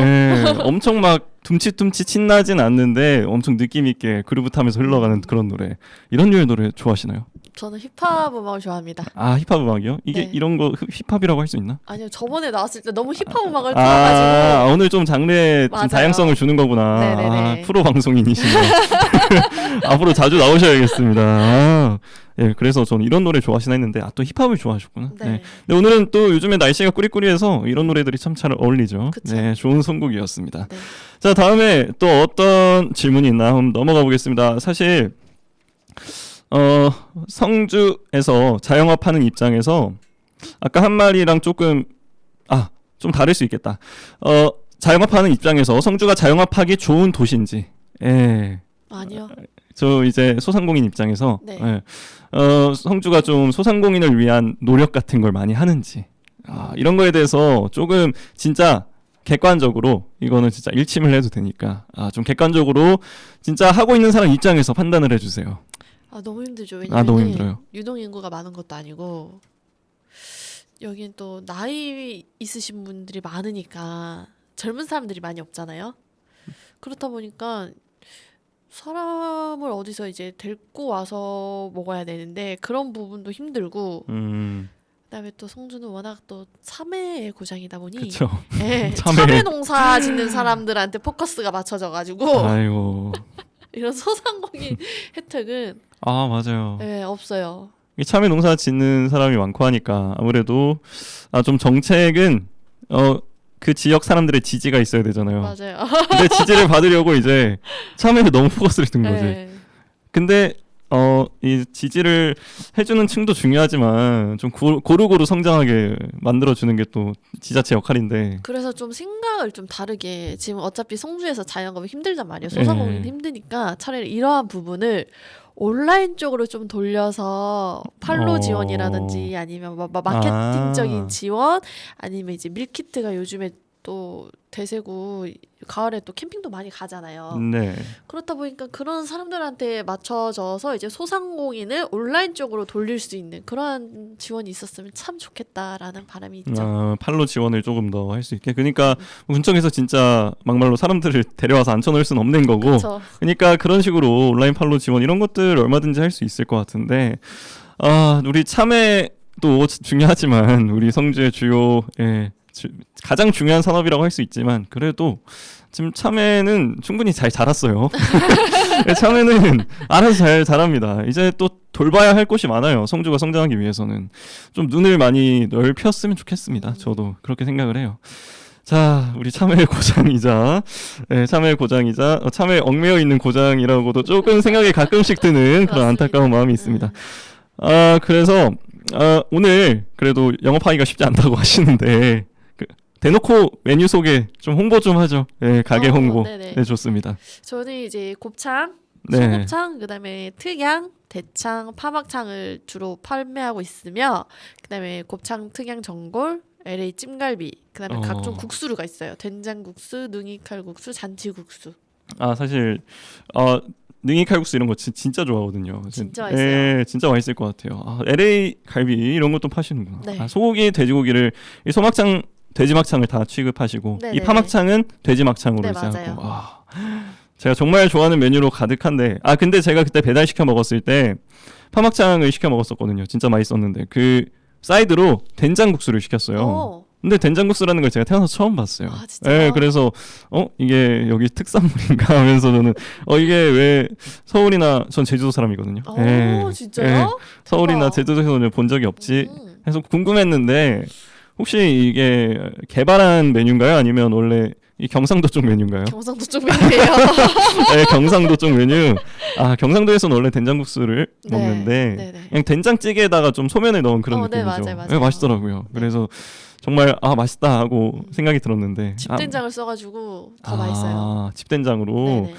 엄청 막 둠칫둠칫 신나진 않는데 엄청 느낌 있게 그루브 타면서 흘러가는 그런 노래. 이런 류의 노래 좋아하시나요? 저는 힙합 음악을 좋아합니다. 힙합 음악이요? 이게 네. 이런 거 힙합이라고 할 수 있나? 아니요, 저번에 나왔을 때 너무 힙합 음악을 들어가지고 오늘 좀 장르에 좀 맞아요. 다양성을 주는 거구나. 네네네. 프로 방송인이시네요. 앞으로 자주 나오셔야겠습니다. 예, 그래서 저는 이런 노래 좋아하시나 했는데 또 힙합을 좋아하셨구나. 네. 네. 근데 오늘은 또 요즘에 날씨가 꾸리꾸리해서 이런 노래들이 참 잘 어울리죠. 그쵸. 네, 좋은 선곡이었습니다. 네. 자, 다음에 또 어떤 질문이 있나 한번 넘어가 보겠습니다. 사실 성주에서 자영업하는 입장에서 아까 한 말이랑 조금 좀 다를 수 있겠다. 자영업하는 입장에서 성주가 자영업하기 좋은 도시인지. 예. 아니요. 저 이제 소상공인 입장에서 네. 예. 성주가 좀 소상공인을 위한 노력 같은 걸 많이 하는지. 이런 거에 대해서 조금 진짜 객관적으로 이거는 진짜 일침을 해도 되니까 좀 객관적으로 진짜 하고 있는 사람 입장에서 판단을 해주세요. 너무 힘들죠. 왜냐면 너무 힘들어요. 유동 인구가 많은 것도 아니고 여긴 또 나이 있으신 분들이 많으니까 젊은 사람들이 많이 없잖아요. 그렇다 보니까 사람을 어디서 이제 데리고 와서 먹어야 되는데 그런 부분도 힘들고 그다음에 또 성주는 워낙 또 참외의 고장이다 보니 그렇죠. 네, 참외. 참외 농사 짓는 사람들한테 포커스가 맞춰져가지고 아이고. 이런 소상공인 혜택은 맞아요. 네, 없어요. 이 참외 농사 짓는 사람이 많고 하니까 아무래도 좀 정책은 그 지역 사람들의 지지가 있어야 되잖아요. 맞아요. 근데 지지를 받으려고 이제 참외에 너무 포커스를 둔 거지. 네. 근데 이 지지를 해주는 층도 중요하지만 좀 고루고루 성장하게 만들어주는 게 또 지자체 역할인데. 그래서 좀 생각을 좀 다르게 지금 어차피 성주에서 자영업이 힘들단 말이에요. 소상공인 힘드니까 차라리 이러한 부분을 온라인 쪽으로 좀 돌려서 팔로 지원이라든지 아니면 마케팅적인 지원 아니면 이제 밀키트가 요즘에 또 대세고 가을에 또 캠핑도 많이 가잖아요. 네. 그렇다 보니까 그런 사람들한테 맞춰져서 이제 소상공인을 온라인 쪽으로 돌릴 수 있는 그런 지원이 있었으면 참 좋겠다라는 바람이 있죠. 팔로 지원을 조금 더 할 수 있게. 그러니까 군청에서 진짜 막말로 사람들을 데려와서 앉혀놓을 수는 없는 거고. 그쵸. 그러니까 그런 식으로 온라인 팔로 지원 이런 것들 얼마든지 할 수 있을 것 같은데 우리 참외도 중요하지만 우리 성주의 주요 가장 중요한 산업이라고 할 수 있지만 그래도 지금 참외는 충분히 잘 자랐어요. 참외는 알아서 잘 자랍니다. 이제 또 돌봐야 할 곳이 많아요. 성주가 성장하기 위해서는 좀 눈을 많이 넓혔으면 좋겠습니다. 저도 그렇게 생각을 해요. 자, 우리 참외 고장이자 참외 얽매여 있는 고장이라고도 조금 생각이 가끔씩 드는 그런 안타까운 마음이 있습니다. 그래서 오늘 그래도 영업하기가 쉽지 않다고 하시는데 대놓고 메뉴 소개 좀 홍보 좀 하죠. 네, 가게 홍보. 네네. 네, 좋습니다. 저는 이제 곱창, 네. 소곱창, 그다음에 특양, 대창, 파막창을 주로 판매하고 있으며 그다음에 곱창, 특양, 전골, LA 찜갈비, 그다음에 각종 국수류가 있어요. 된장국수, 능이칼국수, 잔치국수. 사실 능이칼국수 이런 거 진짜 좋아하거든요. 진짜 맛있어요. 네, 진짜 맛있을 것 같아요. LA 갈비 이런 것도 파시는구나. 네. 소고기, 돼지고기를 이 소막창, 돼지막창을 다 취급하시고 네네. 이 파막창은 돼지막창으로 네, 이제 하고. 맞아요. 제가 정말 좋아하는 메뉴로 가득한데 근데 제가 그때 배달 시켜 먹었을 때 파막창을 시켜 먹었었거든요. 진짜 맛있었는데 그 사이드로 된장국수를 시켰어요. 근데 된장국수라는 걸 제가 태어나서 처음 봤어요. 진짜요? 네, 그래서 이게 여기 특산물인가 하면서 저는 이게 왜 서울이나 전 제주도 사람이거든요. 진짜요? 서울이나 제주도에서는 본 적이 없지 해서 궁금했는데 혹시 이게 개발한 메뉴인가요? 아니면 원래 이 경상도 쪽 메뉴인가요? 경상도 쪽 메뉴예요. 네, 경상도 쪽 메뉴. 경상도에서는 원래 된장국수를 먹는데 네네. 그냥 된장찌개에다가 좀 소면을 넣은 그런 네, 느낌이죠. 맞아요. 네, 맛있더라고요. 그래서 정말 맛있다 하고 생각이 들었는데 집된장을 써가지고 더 맛있어요. 집된장으로. 네네.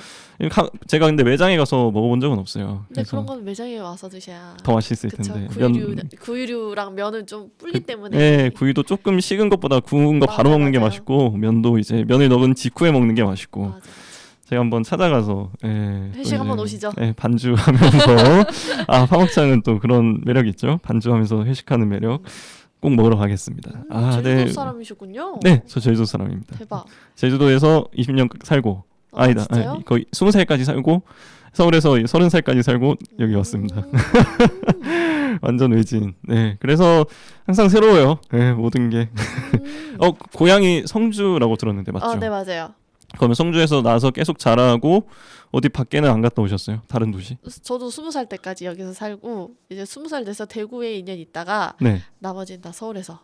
제가 근데 매장에 가서 먹어본 적은 없어요. 근데 그런 건 매장에 와서 드셔야 더 맛있을 그쵸? 텐데. 구이류랑 면은 좀 불기 때문에. 네, 구이도 조금 식은 것보다 구운 거 바로 먹는 게 맛있고 면도 이제 면을 넣은 직후에 먹는 게 맛있고. 맞아. 제가 한번 찾아가서 회식 한번 오시죠. 반주하면서 파막창은 또 그런 매력이 있죠. 반주하면서 회식하는 매력 꼭 먹으러 가겠습니다. 제주도 사람이셨군요. 네, 저 제주도 사람입니다. 대박. 제주도에서 20년 살고 진짜요? 거의 20살까지 살고 서울에서 30살까지 살고 여기 왔습니다. 완전 외진. 네, 그래서 항상 새로워요. 네, 모든 게. 고향이 성주라고 들었는데 맞죠? 네, 맞아요. 그러면 성주에서 나서 계속 자라고 어디 밖에는 안 갔다 오셨어요? 다른 도시? 저도 20살 때까지 여기서 살고 이제 20살 돼서 대구에 2년 있다가 나머지는 다 서울에서.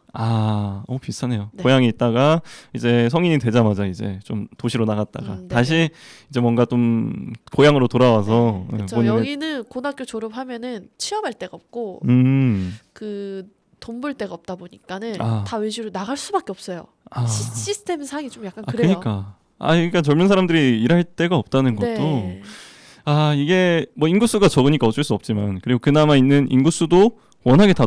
비슷하네요. 네. 고향에 있다가 이제 성인이 되자마자 이제 좀 도시로 나갔다가 다시 이제 뭔가 좀 고향으로 돌아와서. 그렇죠. 여기는 고등학교 졸업하면은 취업할 데가 없고 그 돈 벌 데가 없다 보니까는 다 외지로 나갈 수밖에 없어요. 시스템 상이 좀 약간 그래요. 그러니까 젊은 사람들이 일할 데가 없다는 것도 이게 뭐 인구수가 적으니까 어쩔 수 없지만 그리고 그나마 있는 인구수도 워낙에 다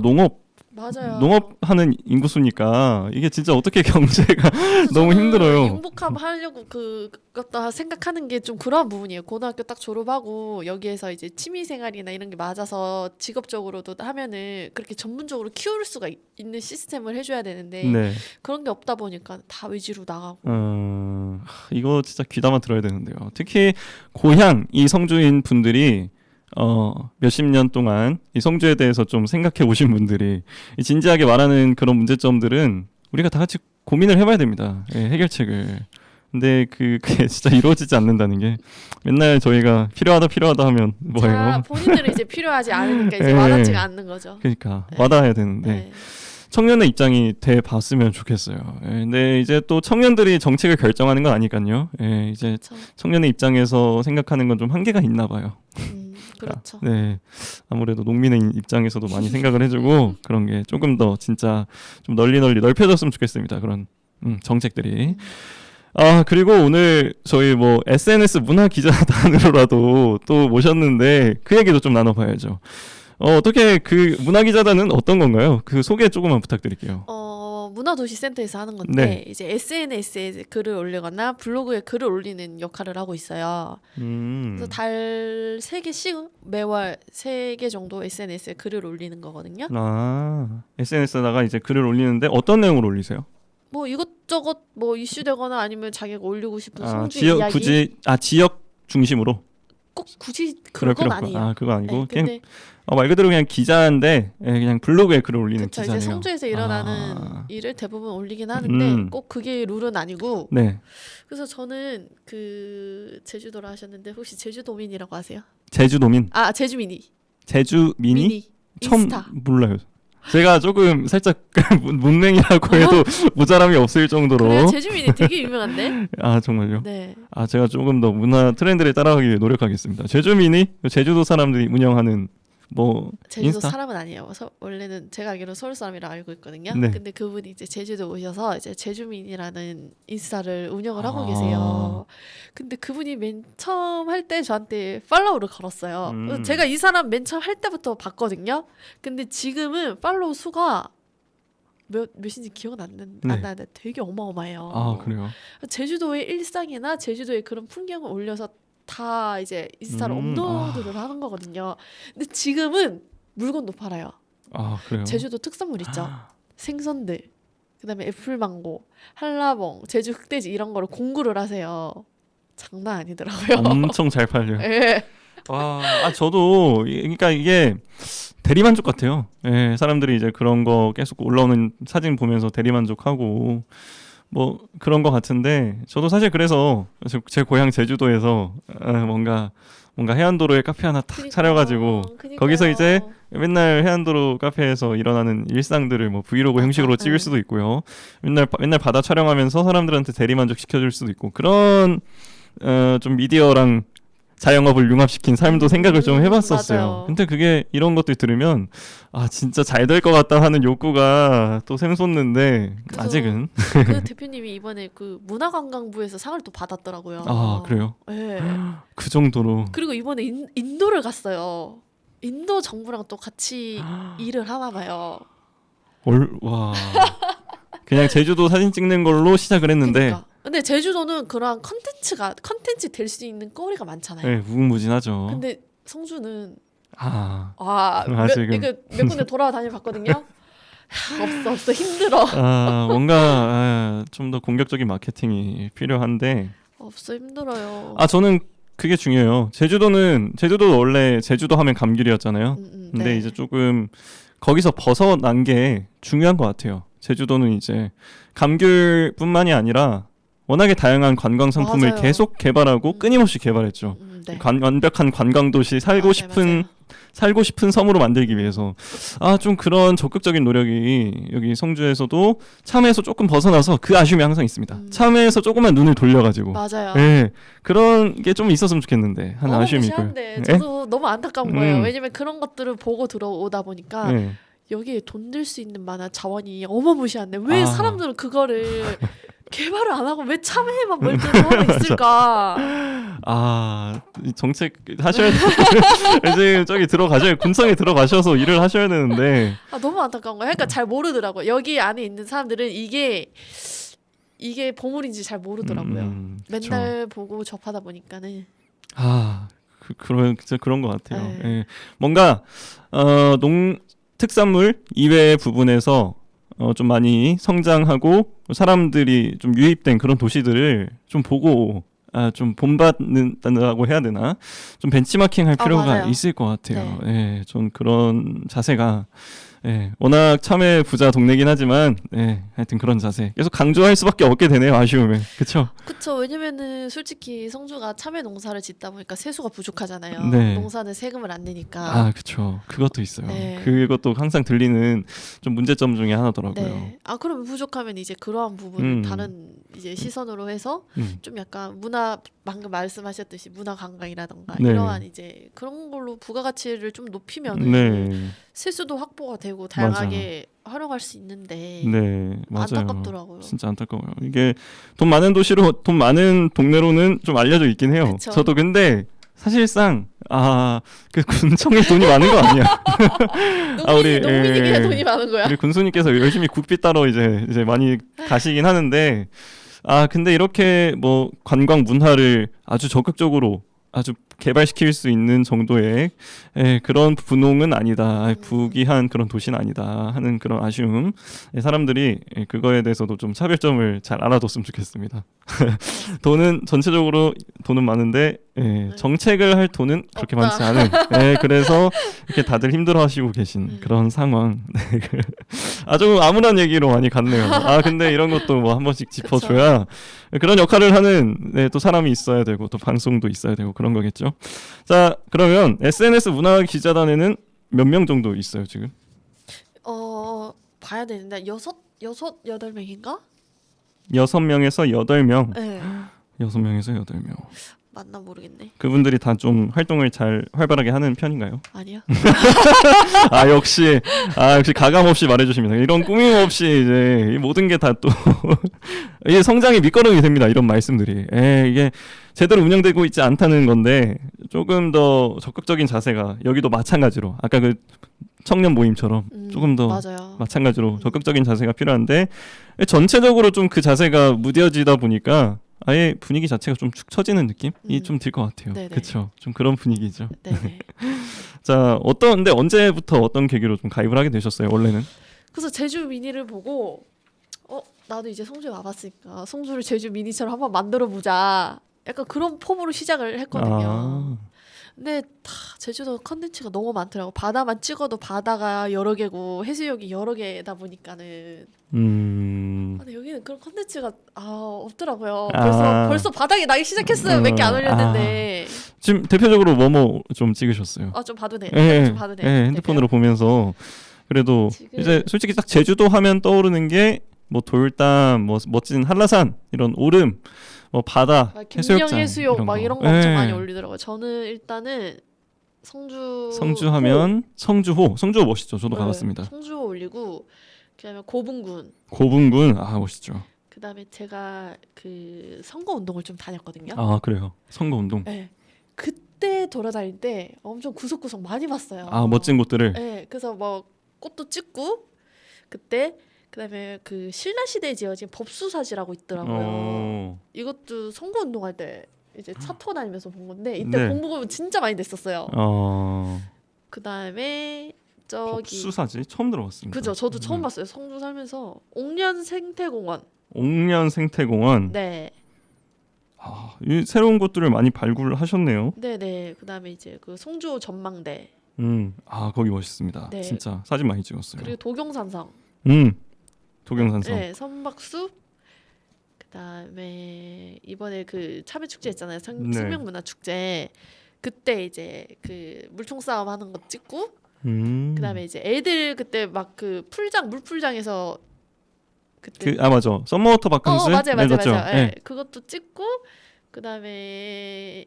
맞아요. 농업하는 인구수니까 이게 진짜 어떻게 경제가 너무 힘들어요. 융복합 하려고 그것도 생각하는 게 좀 그런 부분이에요. 고등학교 딱 졸업하고 여기에서 이제 취미생활이나 이런 게 맞아서 직업적으로도 하면은 그렇게 전문적으로 키울 수가 있는 시스템을 해줘야 되는데 그런 게 없다 보니까 다 외지로 나가고. 이거 진짜 귀담아 들어야 되는데요. 특히 고향 이 성주인 분들이 몇십 년 동안 이 성주에 대해서 좀 생각해 보신 분들이 진지하게 말하는 그런 문제점들은 우리가 다 같이 고민을 해봐야 됩니다. 해결책을. 근데 그게 진짜 이루어지지 않는다는 게 맨날 저희가 필요하다 하면 뭐예요? 본인들은 이제 필요하지 않으니까 이제 와닿지가 않는 거죠. 그러니까 와닿아야 되는데 청년의 입장이 돼 봤으면 좋겠어요. 근데 이제 또 청년들이 정책을 결정하는 건 아니까요. 이제 청년의 입장에서 생각하는 건 좀 한계가 있나 봐요. 그렇죠. 네, 아무래도 농민의 입장에서도 많이 생각을 해주고 그런 게 조금 더 진짜 좀 널리 넓혀졌으면 좋겠습니다. 그런 정책들이. 그리고 오늘 저희 뭐 SNS 문화 기자단으로라도 또 모셨는데 그 얘기도 좀 어떻게 그 문화 기자단은 어떤 건가요? 그 소개 조금만 부탁드릴게요. 문화도시센터에서 하는 건데 네. 이제 SNS에 글을 올리거나 블로그에 글을 올리는 역할을 하고 있어요. 그래서 달 3개씩 매월 3개 정도 SNS에 글을 올리는 거거든요. 아, SNS에다가 이제 글을 올리는데 어떤 내용을 올리세요? 뭐 이것저것 뭐 이슈되거나 아니면 자기가 올리고 싶은 성주 지역 이야기. 굳이 지역 중심으로. 꼭 굳이 그럴 그건 필요 아니에요. 그거 아니고 네, 그냥 근데 말 그대로 그냥 기자인데 그냥 블로그에 글을 올리는 그쵸, 기자네요. 이제 성주에서 일어나는 일을 대부분 올리긴 하는데 꼭 그게 룰은 아니고. 네. 그래서 저는 그 제주도라 하셨는데 혹시 제주도민이라고 아세요? 제주도민. 제주민이. 제주민이? 미니. 처음 인스타. 몰라요. 제가 조금 살짝 문맹이라고 해도 모자람이 없을 정도로. 그래요? 제주민이 되게 유명한데? 아 정말요? 네. 제가 조금 더 문화 트렌드를 따라가기 위해 노력하겠습니다. 제주민이 제주도 사람들이 운영하는 뭐 제주도 인스타? 사람은 아니에요. 원래는 제가 알기로 서울 사람이라 알고 있거든요. 네. 근데 그분이 이제 제주도 오셔서 이제 제주민이라는 인스타를 운영을 하고 계세요. 근데 그분이 맨 처음 할 때 저한테 팔로우를 걸었어요. 그래서 제가 이 사람 맨 처음 할 때부터 봤거든요. 근데 지금은 팔로우 수가 몇인지 기억은 안 나는데 되게 어마어마해요. 아 그래요? 제주도의 일상이나 제주도의 그런 풍경을 올려서 다 이제 인스타로 업로드를 하는 거거든요. 근데 지금은 물건도 팔아요. 아 그래요? 제주도 특산물 있죠. 생선들, 그다음에 애플망고, 한라봉, 제주 흑돼지 이런 거를 공구를 하세요. 장난 아니더라고요. 엄청 잘 팔려요. 예. 저도 그러니까 이게 대리만족 같아요. 예, 사람들이 이제 그런 거 계속 올라오는 사진 보면서 대리만족하고 뭐 그런 거 같은데 저도 사실 그래서 제 고향 제주도에서 뭔가 해안도로에 카페 하나 탁 차려가지고 거기서 이제 맨날 해안도로 카페에서 일어나는 일상들을 뭐 브이로그 형식으로 찍을 수도 있고요. 맨날 바다 촬영하면서 사람들한테 대리만족 시켜줄 수도 있고 그런 좀 미디어랑 자영업을 융합시킨 삶도 생각을 좀 해봤었어요. 맞아요. 근데 그게 이런 것들 들으면 진짜 잘 될 것 같다 하는 욕구가 또 샘솟는데 아직은. 그 대표님이 이번에 그 문화관광부에서 상을 또 받았더라고요. 아 그래요? 네. 그 정도로. 그리고 이번에 인도를 갔어요. 인도 정부랑 또 같이 일을 하나 봐요. 와. 그냥 제주도 사진 찍는 걸로 시작을 했는데. 그러니까. 근데 제주도는 그러한 컨텐츠 될 수 있는 거리가 많잖아요. 네, 무궁무진하죠. 근데 성주는 아직은 몇 군데 돌아다녀 봤거든요. 없어 힘들어. 뭔가 좀 더 공격적인 마케팅이 필요한데 없어 힘들어요. 저는 그게 중요해요. 제주도 원래 제주도 하면 감귤이었잖아요. 근데 네. 이제 조금 거기서 벗어난 게 중요한 것 같아요. 제주도는 이제 감귤뿐만이 아니라 워낙에 다양한 관광 상품을 맞아요. 계속 개발하고 끊임없이 개발했죠. 네. 완벽한 관광 도시 살고 싶은 섬으로 만들기 위해서 좀 그런 적극적인 노력이 여기 성주에서도 참외에서 조금 벗어나서 그 아쉬움이 항상 있습니다. 참외에서 조금만 눈을 돌려가지고 맞아요. 네, 그런 게 좀 있었으면 좋겠는데 하는 아쉬움이 있고요. 무시한데 저도 너무 안타까운 거예요. 왜냐면 그런 것들을 보고 들어오다 보니까 네. 여기에 돈 들 수 있는 만한 자원이 어마무시한데 왜 사람들은 그거를 개발을 안 하고 왜 참외에만 몰두하고 있을까? 정책 하셔야 이제 저기 군청에 들어가셔서 일을 하셔야 되는데 너무 안타까운 거예요. 그러니까 잘 모르더라고요. 여기 안에 있는 사람들은 이게 보물인지 잘 모르더라고요. 맨날 보고 접하다 보니까는 그런 것 같아요. 네. 예. 뭔가 특산물 이외의 부분에서 좀 많이 성장하고 사람들이 좀 유입된 그런 도시들을 좀 보고 좀 본받는다고 해야 되나? 좀 벤치마킹할 필요가 맞아요. 있을 것 같아요. 네. 전 그런 자세가 워낙 참외 부자 동네긴 하지만 하여튼 그런 자세 계속 강조할 수밖에 없게 되네요. 아쉬움에. 그렇죠? 그쵸. 왜냐면은 솔직히 성주가 참외 농사를 짓다 보니까 세수가 부족하잖아요. 네. 농사는 세금을 안 내니까. 그렇죠. 그것도 있어요. 네. 그것도 항상 들리는 좀 문제점 중에 하나더라고요. 네. 그럼 부족하면 이제 그러한 부분을 다른 이제 시선으로 해서 좀 약간 방금 말씀하셨듯이 문화 관광이라던가 네. 이러한 이제 그런 걸로 부가가치를 좀 높이면은 네. 세수도 확보가 되고 다양하게 활용할 수 있는데 네, 맞아요. 안타깝더라고요. 진짜 안타까워요. 이게 돈 많은 동네로는 좀 알려져 있긴 해요. 그쵸. 저도 근데 사실상 그 군청에 돈이 많은 거 아니야. 농민이 그냥 돈이 많은 거야. 우리 군수님께서 열심히 국비 따러 이제 많이 가시긴 하는데 근데 이렇게 뭐 관광 문화를 아주 적극적으로 아주 개발시킬 수 있는 정도의 그런 분홍은 아니다. 부귀한 그런 도시는 아니다 하는 그런 아쉬움. 사람들이 그거에 대해서도 좀 차별점을 잘 알아뒀으면 좋겠습니다. 돈은 전체적으로 돈은 많은데 정책을 할 돈은 그렇게 많지 않은. 그래서 이렇게 다들 힘들어하시고 계신 그런 상황. 아주 암울한 얘기로 많이 갔네요. 근데 이런 것도 뭐 한 번씩 짚어줘야 그런 역할을 하는 또 사람이 있어야 되고 또 방송도 있어야 되고 그런 거겠죠. 자, 그러면 SNS 문화 기자단에는 몇 명 정도 있어요 지금? 봐야 되는데 8명인가? 6명에서 8명. 네. 6명에서 8명. 맞나 모르겠네. 그분들이 다 좀 활동을 잘 활발하게 하는 편인가요? 아니요. 역시 가감 없이 말해주십니다. 이런 꾸밈 없이 이제 이 모든 게 다 또 이게 성장의 밑거름이 됩니다. 이런 말씀들이 이게 제대로 운영되고 있지 않다는 건데 조금 더 적극적인 자세가 여기도 마찬가지로 아까 그 청년 모임처럼 조금 더 맞아요. 마찬가지로 적극적인 자세가 필요한데 전체적으로 좀 그 자세가 무뎌지다 보니까 아예 분위기 자체가 좀 축 처지는 느낌이 좀 들 것 같아요. 그렇죠. 좀 그런 분위기죠. 네네. 자, 근데 언제부터 어떤 계기로 좀 가입을 하게 되셨어요? 원래는? 그래서 제주 미니를 보고 나도 이제 성주에 와봤으니까 성주를 제주 미니처럼 한번 만들어 보자. 약간 그런 폼으로 시작을 했거든요. 근데 제주도 컨텐츠가 너무 많더라고. 바다만 찍어도 바다가 여러 개고 해수욕이 여러 개다 보니까는. 근데 여기는 그런 컨텐츠가 없더라고요. 벌써 바닥이 나기 시작했어요. 몇 개 안 올렸는데. 지금 대표적으로 뭐뭐 좀 찍으셨어요? 좀 봐도 돼. 좀 봐도 돼. 핸드폰으로 보면서 그래도 이제 솔직히 딱 제주도 하면 떠오르는 게 뭐 돌담, 뭐 멋진 한라산, 이런 오름, 뭐 바다, 해수욕장 해수욕 막 이런 거 엄청 많이 올리더라고요. 저는 일단은 성주 하면 성주호 멋있죠. 저도 가봤습니다. 성주호 올리고 그다음에 고분군 멋있죠. 그다음에 제가 그 선거 운동을 좀 다녔거든요. 그래요. 선거 운동. 네. 그때 돌아다닐 때 엄청 구석구석 많이 봤어요. 멋진 곳들을. 네. 그래서 뭐 꽃도 찍고 그다음에 그 신라시대에 지어진 법수사지라고 있더라고요. 이것도 선거 운동할 때 이제 차 타고 다니면서 본 건데 이때 공부가 진짜 많이 됐었어요. 그다음에 법수사지 처음 들어봤습니다. 그죠. 저도 처음 봤어요. 성주 살면서 옥년 생태공원. 네. 이 새로운 곳들을 많이 발굴하셨네요. 네네. 그다음에 이제 그 성주 전망대. 거기 멋있습니다. 네. 진짜 사진 많이 찍었어요. 그리고 도경산성. 도경산성. 네, 선박수. 그다음에 이번에 그 참외축제 했잖아요. 생명문화축제. 그때 이제 그 물총 싸움 하는 거 찍고. 그다음에 이제 애들 그때 막 그 물풀장에서 그때 맞아. 썸머워터 바캉스. 맞아요. 네. 그것도 찍고 그다음에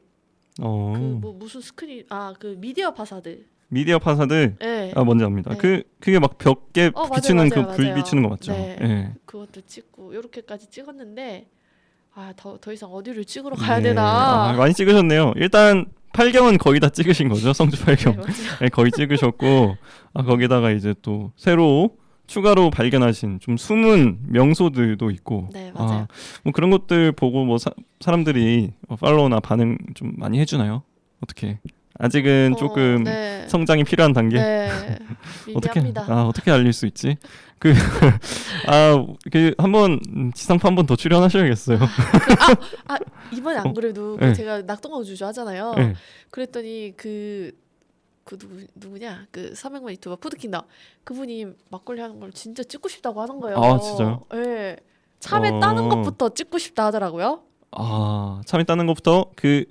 그 뭐 무슨 스크린 그 미디어 파사드. 네. 뭔지 압니다. 네. 그게 막 벽에 비추는 그 불 비추는 거 맞죠? 네. 그것도 찍고 이렇게까지 찍었는데 더 이상 어디를 찍으러 가야 되나? 많이 찍으셨네요. 일단 8경은 거의 다 찍으신 거죠? 성주 8경. 네, 거의 찍으셨고 거기다가 이제 또 새로 추가로 발견하신 좀 숨은 명소들도 있고. 네, 맞아요. 뭐 그런 것들 보고 뭐 사람들이 팔로우나 반응 좀 많이 해주나요? 어떻게? 아직은 조금 성장이 필요한 단계. 네. 어떻게 알릴 수 있지? 그 한번 지상파 한 번 더 출연하셔야겠어요. 이번에 안 그래도 제가 낙동강 주주 하잖아요. 그랬더니 그 누구냐? 그 300만 유튜버 푸드킹덤 그분이 막걸리 하는 걸 진짜 찍고 싶다고 하는 거예요. 진짜요? 네. 참외 따는 것부터 찍고 싶다 하더라고요. 참외 따는 것부터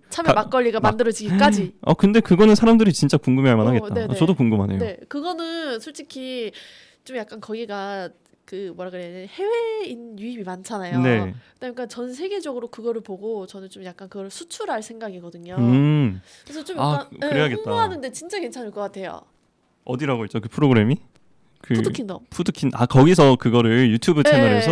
참외 막걸리가 만들어지기까지. 근데 그거는 사람들이 진짜 궁금해할 만하겠다. 저도 궁금하네요. 네, 그거는 솔직히 좀 약간 거기가 그 뭐라 그래야 되나 해외인 유입이 많잖아요. 네. 그러니까 전 세계적으로 그거를 보고 저는 좀 약간 그걸 수출할 생각이거든요. 그래서 좀 약간 홍보하는데 진짜 괜찮을 것 같아요. 어디라고 했죠? 그 프로그램이? 푸드킹덤. 거기서 그거를 유튜브 채널에서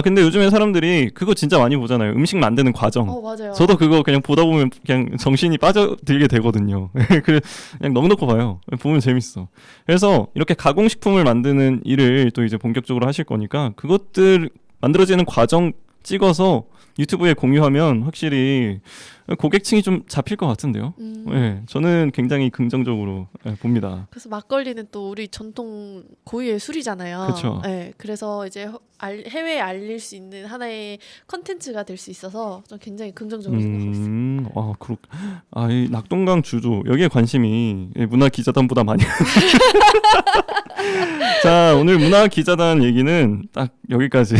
근데 요즘에 사람들이 그거 진짜 많이 보잖아요. 음식 만드는 과정. 맞아요. 저도 그거 그냥 보다 보면 그냥 정신이 빠져들게 되거든요. 그냥 넋놓고 봐요. 보면 재밌어. 그래서 이렇게 가공식품을 만드는 일을 또 이제 본격적으로 하실 거니까 그것들 만들어지는 과정 찍어서 유튜브에 공유하면 확실히 고객층이 좀 잡힐 것 같은데요. 네, 저는 굉장히 긍정적으로 봅니다. 그래서 막걸리는 또 우리 전통 고유의 술이잖아요. 그렇죠. 네, 그래서 이제 해외에 알릴 수 있는 하나의 컨텐츠가 될 수 있어서 좀 굉장히 긍정적으로 생각하고 있어요. 이 낙동강 주조 여기에 관심이 문화 기자단보다 많이. 자, 오늘 문화 기자단 얘기는 딱 여기까지.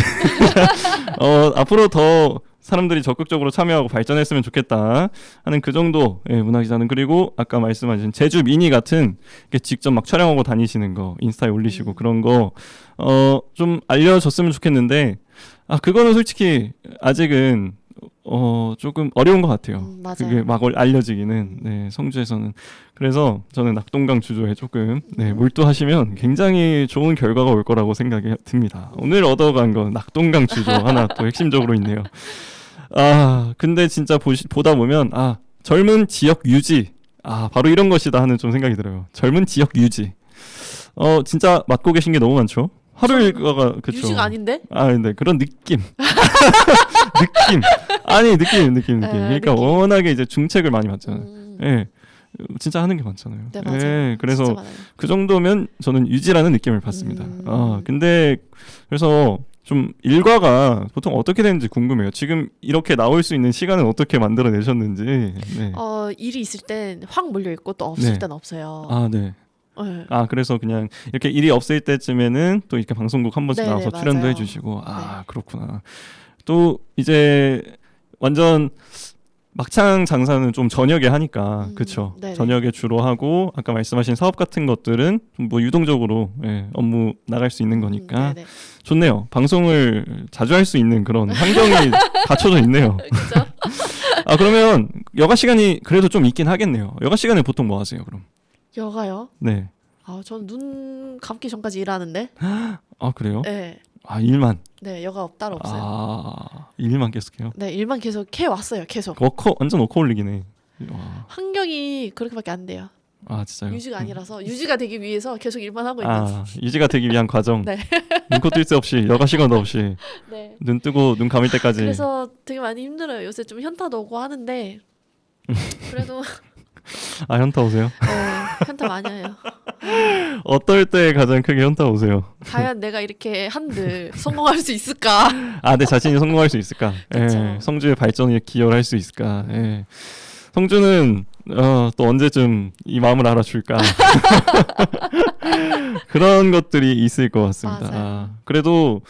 앞으로 더 사람들이 적극적으로 참여하고 발전했으면 좋겠다 하는 그 정도 문화 기자는. 그리고 아까 말씀하신 제주 미니 같은 직접 막 촬영하고 다니시는 거 인스타에 올리시고 그런 거 좀 알려줬으면 좋겠는데 그거는 솔직히 아직은 조금 어려운 것 같아요. 맞아요. 그게 막 알려지기는 성주에서는. 그래서 저는 낙동강 주조에 조금 몰두하시면 굉장히 좋은 결과가 올 거라고 생각이 듭니다. 오늘 얻어간 건 낙동강 주조 하나 또 핵심적으로 있네요. 근데 진짜 보다 보면 젊은 지역 유지 바로 이런 것이다 하는 좀 생각이 들어요. 젊은 지역 유지. 진짜 맡고 계신 게 너무 많죠. 하루 일과가 그쵸. 유지가 아닌데? 근데 그런 느낌. 느낌. 그러니까 느낌. 워낙에 이제 중책을 많이 받잖아요. 진짜 하는 게 많잖아요. 네, 맞아요. 그래서 진짜 많아요. 그 정도면 저는 유지라는 느낌을 받습니다. 근데 그래서 좀 일과가 보통 어떻게 되는지 궁금해요. 지금 이렇게 나올 수 있는 시간은 어떻게 만들어내셨는지. 네. 일이 있을 땐 확 몰려 있고 또 없을 네. 땐 없어요. 네. 네. 그래서 그냥 이렇게 일이 없을 때쯤에는 또 이렇게 방송국 한 번씩 네네, 나와서 출연도 맞아요. 해주시고. 네. 그렇구나. 또 이제 완전 막창 장사는 좀 저녁에 하니까 그렇죠. 네네. 저녁에 주로 하고 아까 말씀하신 사업 같은 것들은 뭐 유동적으로 업무 나갈 수 있는 거니까 네네. 좋네요. 방송을 자주 할 수 있는 그런 환경이 갖춰져 있네요. 그죠? 그러면 여가 시간이 그래도 좀 있긴 하겠네요. 여가 시간에 보통 뭐 하세요, 그럼? 여가요? 네. 저는 눈 감기 전까지 일하는데. 그래요? 네. 일만. 네, 여가 따로 없어요. 일만 계속해요. 네, 일만 계속 해 왔어요. 계속. 완전 워커홀릭이네. 와. 환경이 그렇게밖에 안 돼요. 진짜요? 유지가 아니라서 유지가 되기 위해서 계속 일만 하고 있는. 유지가 되기 위한 과정. 네. 눈코 뜰 새 없이 여가 시간도 없이 네. 눈 뜨고 눈 감을 때까지. 그래서 되게 많이 힘들어요. 요새 좀 현타도 오고 하는데 그래도 현타 오세요? 네, 현타 많이 와요. 어떨 때 가장 크게 현타 오세요? 과연 내가 이렇게 한들 성공할 수 있을까? 내 자신이 성공할 수 있을까? 성주의 발전에 기여를 할 수 있을까? 성주는 또 언제쯤 이 마음을 알아줄까? 그런 것들이 있을 것 같습니다. 그래도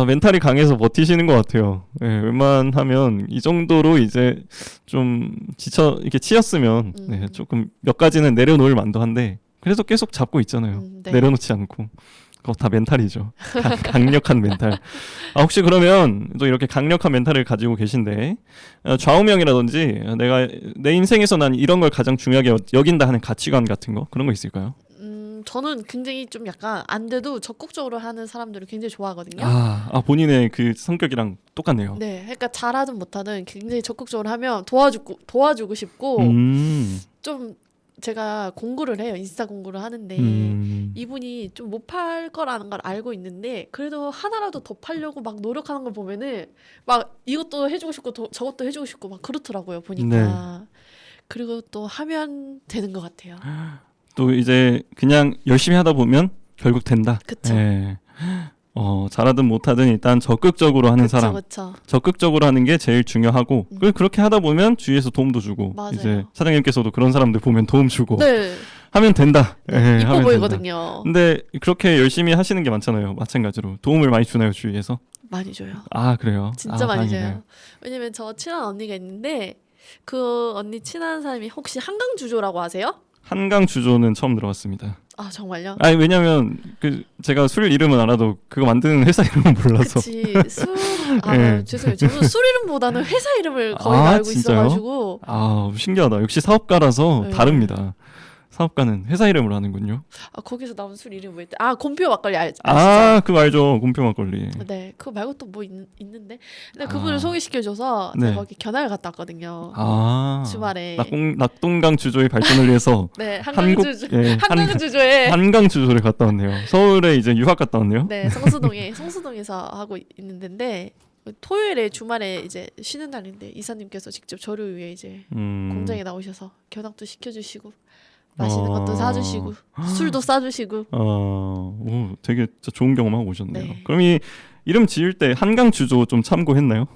멘탈이 강해서 버티시는 것 같아요. 웬만하면 이 정도로 이제 좀 이렇게 치였으면 조금 몇 가지는 내려놓을 만도 한데 그래서 계속 잡고 있잖아요. 네. 내려놓지 않고. 그거 다 멘탈이죠. 강력한 멘탈. 혹시 그러면 또 이렇게 강력한 멘탈을 가지고 계신데 좌우명이라든지 내가 내 인생에서 난 이런 걸 가장 중요하게 여긴다 하는 가치관 같은 거 그런 거 있을까요? 저는 굉장히 좀 약간 안 돼도 적극적으로 하는 사람들을 굉장히 좋아하거든요. 본인의 그 성격이랑 똑같네요. 네, 그러니까 잘하든 못하든 굉장히 적극적으로 하면 도와주고 싶고 좀 제가 공구를 해요. 인스타 공구를 하는데 이분이 좀 못 팔 거라는 걸 알고 있는데 그래도 하나라도 더 팔려고 막 노력하는 걸 보면은 막 이것도 해주고 싶고 저것도 해주고 싶고 막 그렇더라고요. 보니까. 그리고 또 하면 되는 것 같아요. 또 이제 그냥 열심히 하다 보면 결국 된다. 그쵸. 잘하든 못하든 일단 적극적으로 하는 사람. 그쵸. 적극적으로 하는 게 제일 중요하고 그렇게 하다 보면 주위에서 도움도 주고 맞아요. 이제 사장님께서도 그런 사람들 보면 도움 주고 네. 하면 된다. 이뻐 하면 보이거든요. 된다. 근데 그렇게 열심히 하시는 게 많잖아요. 마찬가지로 도움을 많이 주나요, 주위에서? 많이 줘요. 그래요? 진짜 많이 다행이네요. 줘요. 왜냐면 저 친한 언니가 있는데 그 언니 친한 사람이 혹시 한강주조라고 아세요? 한강 주조는 처음 들어봤습니다. 정말요? 왜냐면 제가 술 이름은 알아도 그거 만드는 회사 이름은 몰라서. 그치. 죄송해요. 저는 술 이름보다는 회사 이름을 거의 알고 진짜요? 있어가지고. 신기하다. 역시 사업가라서 네. 다릅니다. 사업가는 회사 이름으로 하는군요. 아 거기서 나온 술 이름이 뭐였대? 아 곰표 막걸리 아시죠? 그거 알죠. 곰표 막걸리. 네, 그거 말고 또 뭐 있는데? 근데 그분을 소개시켜줘서 네. 제가 거기 견학을 갔다 왔거든요. 주말에. 낙동강 주조의 발전을 위해서 네, 한강 주조를 갔다 왔네요. 서울에 이제 유학 갔다 왔네요. 네, 성수동에서 하고 있는 데인데 토요일에 주말에 이제 쉬는 날인데 이사님께서 직접 저를 위해 이제 공장에 나오셔서 견학도 시켜주시고 맛있는 것도 사주시고 술도 싸주시고. 오, 되게 진짜 좋은 경험하고 오셨네요. 네. 그럼 이 이름 지을 때 한강 주조 좀 참고했나요?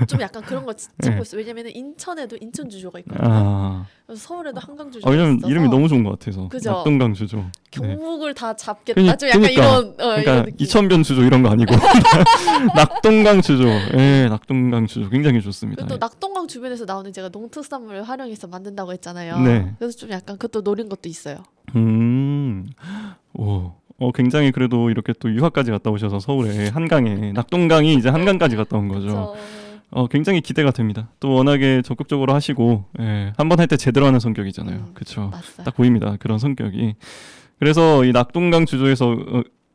좀 약간 그런 거 찾고 있어요. 왜냐면은 인천에도 인천 주조가 있거든요. 그래서 서울에도 한강 주조가 왜냐면 있어서. 이름이 너무 좋은 것 같아서. 그죠? 낙동강 주조. 경북을 다 잡겠다. 좀 약간 그러니까 이런 느낌. 이천변 주조 이런 거 아니고 낙동강 주조. 낙동강 주조 굉장히 좋습니다. 또 낙동강 주변에서 나오는 제가 농특산물을 활용해서 만든다고 했잖아요. 네. 그래서 좀 약간 그것도 노린 것도 있어요. 굉장히 그래도 이렇게 또 유학까지 갔다 오셔서 서울에 한강에 낙동강이 이제 한강까지 갔다 온 거죠. 굉장히 기대가 됩니다. 또 워낙에 적극적으로 하시고 한번 할 때 제대로 하는 성격이잖아요. 그렇죠. 딱 보입니다. 그런 성격이. 그래서 이 낙동강 주조에서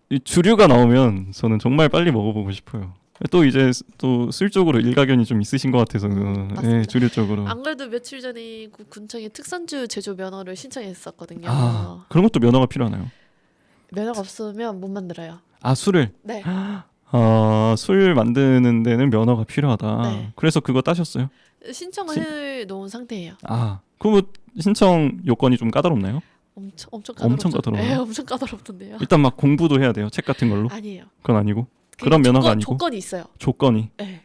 이 주류가 나오면 저는 정말 빨리 먹어보고 싶어요. 또 이제 또 술 쪽으로 일가견이 좀 있으신 것 같아서 주류 쪽으로. 안 그래도 며칠 전에 군청에 특산주 제조 면허를 신청했었거든요. 그런 것도 면허가 필요하나요? 면허가 없으면 못 만들어요. 술을? 네. 술 만드는 데는 면허가 필요하다. 네. 그래서 그거 따셨어요? 신청을 해놓은 상태예요. 그럼 신청 요건이 좀 까다롭나요? 엄청 까다로워요? 네, 엄청 까다롭던데요. 일단 막 공부도 해야 돼요? 책 같은 걸로? 아니에요. 그건 아니고? 그런 면허가 아니고? 조건이 있어요. 조건이? 네.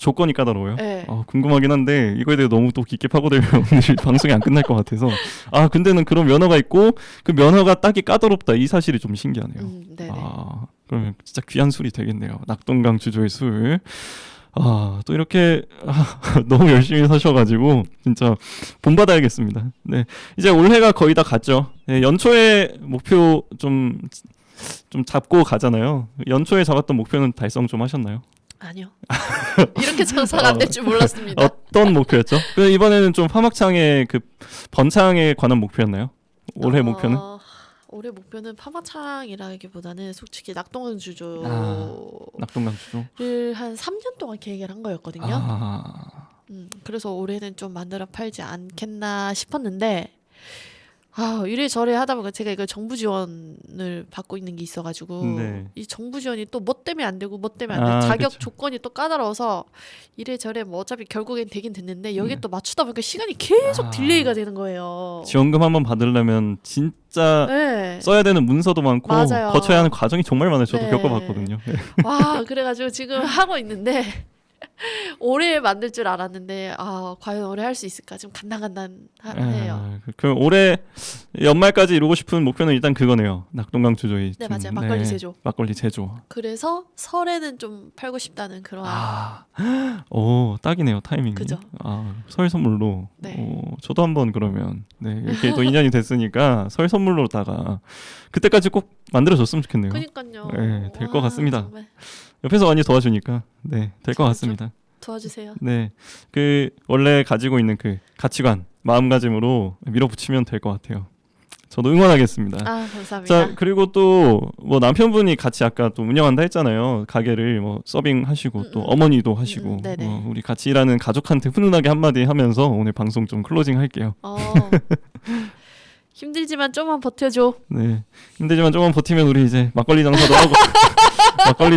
조건이 까다로워요? 네. 궁금하긴 한데 이거에 대해 너무 또 깊게 파고들면 오늘 방송이 안 끝날 것 같아서 근데는 그런 면허가 있고 그 면허가 따기 까다롭다 이 사실이 좀 신기하네요. 네네. 그러면 진짜 귀한 술이 되겠네요. 낙동강 주조의 술. 또 이렇게 너무 열심히 사셔가지고 진짜 본받아야겠습니다. 네, 이제 올해가 거의 다 갔죠. 네, 연초에 목표 좀 잡고 가잖아요. 연초에 잡았던 목표는 달성 좀 하셨나요? 아니요. 이렇게 장사가 안 될 줄 몰랐습니다. 어떤 목표였죠? 이번에는 좀 파막창의 그 번창에 관한 목표였나요? 올해 목표는? 올해 목표는 파마창이라기보다는 솔직히 낙동강 주조를 낙동강 주조 한 3년 동안 계획을 한 거였거든요. 그래서 올해는 좀 만들어 팔지 않겠나 싶었는데 이래저래 하다 보니까 제가 이거 정부 지원을 받고 있는 게 있어가지고 이 정부 지원이 또 뭐 때문에 안 되고 뭐 때문에 안 되고 자격 조건이 또 까다로워서 이래저래 뭐 어차피 결국엔 되긴 됐는데 여기 또 맞추다 보니까 시간이 계속 딜레이가 되는 거예요. 지원금 한번 받으려면 진짜 써야 되는 문서도 많고 맞아요. 거쳐야 하는 과정이 정말 많아요. 저도 겪어봤거든요. 그래가지고 지금 하고 있는데 올해 만들 줄 알았는데 과연 올해 할 수 있을까 좀 간당간당해요. 그럼 올해 연말까지 이루고 싶은 목표는 일단 그거네요. 낙동강 주조의 네 맞아요. 막걸리 제조. 막걸리 제조. 그래서 설에는 좀 팔고 싶다는 그런. 딱이네요 타이밍이. 그죠. 설 선물로. 네. 저도 한번 그러면 이렇게 또 인연이 됐으니까 설 선물로다가 그때까지 꼭 만들어줬으면 좋겠네요. 그러니까요. 네, 될 것 같습니다. 정말. 옆에서 많이 도와주니까 될 것 같습니다. 도와주세요. 네, 원래 가지고 있는 그 가치관, 마음가짐으로 밀어붙이면 될 것 같아요. 저도 응원하겠습니다. 감사합니다. 자, 그리고 또 뭐 남편분이 같이 아까 또 운영한다 했잖아요. 가게를 뭐 서빙하시고 또 어머니도 하시고 우리 같이 일하는 가족한테 훈훈하게 한마디 하면서 오늘 방송 좀 클로징 할게요. 힘들지만 좀만 버텨줘. 네, 힘들지만 좀만 버티면 우리 이제 막걸리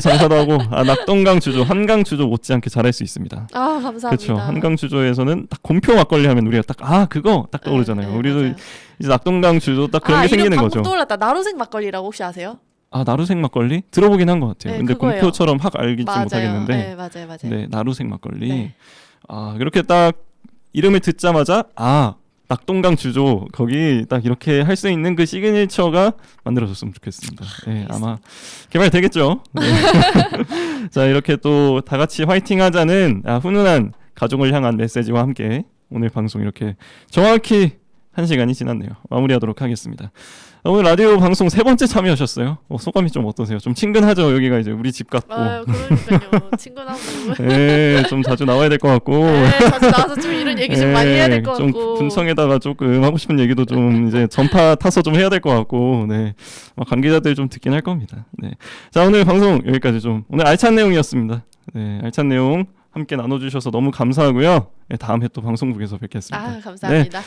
장사도 하고 낙동강 주조, 한강 주조 못지않게 잘할 수 있습니다. 감사합니다. 그렇죠. 한강 주조에서는 딱 곰표 막걸리 하면 우리가 그거 딱 떠오르잖아요. 우리도 맞아요. 이제 낙동강 주조 딱 그런 게 생기는 거죠. 떠올랐다. 나루생 막걸리라고 혹시 아세요? 나루색 막걸리 들어보긴 한 것 같아요. 근데 그거예요. 곰표처럼 확 알지 못하겠는데. 네, 맞아요. 네, 나루색 막걸리. 네. 이렇게 딱 이름을 듣자마자 낙동강 주조 거기 딱 이렇게 할 수 있는 그 시그니처가 만들어졌으면 좋겠습니다. 네, 아마 개발되겠죠. 네. 자, 이렇게 또 다 같이 화이팅하자는 훈훈한 가족을 향한 메시지와 함께 오늘 방송 이렇게 정확히 1시간이 지났네요. 마무리하도록 하겠습니다. 오늘 라디오 방송 3번째 참여하셨어요. 소감이 좀 어떠세요? 좀 친근하죠? 여기가 이제 우리 집 같고. 아, 그러니까요. 친근하고. 네, 좀 자주 나와야 될 것 같고. 네, 자주 나와서 좀 이런 얘기 좀 많이 해야 될 것 좀 같고. 분청에다가 조금 하고 싶은 얘기도 좀 이제 전파 타서 좀 해야 될 것 같고. 네, 관계자들 좀 듣긴 할 겁니다. 네, 자 오늘 방송 여기까지 좀 오늘 알찬 내용이었습니다. 네, 알찬 내용 함께 나눠주셔서 너무 감사하고요. 네, 다음 해 또 방송국에서 뵙겠습니다. 아, 감사합니다. 네.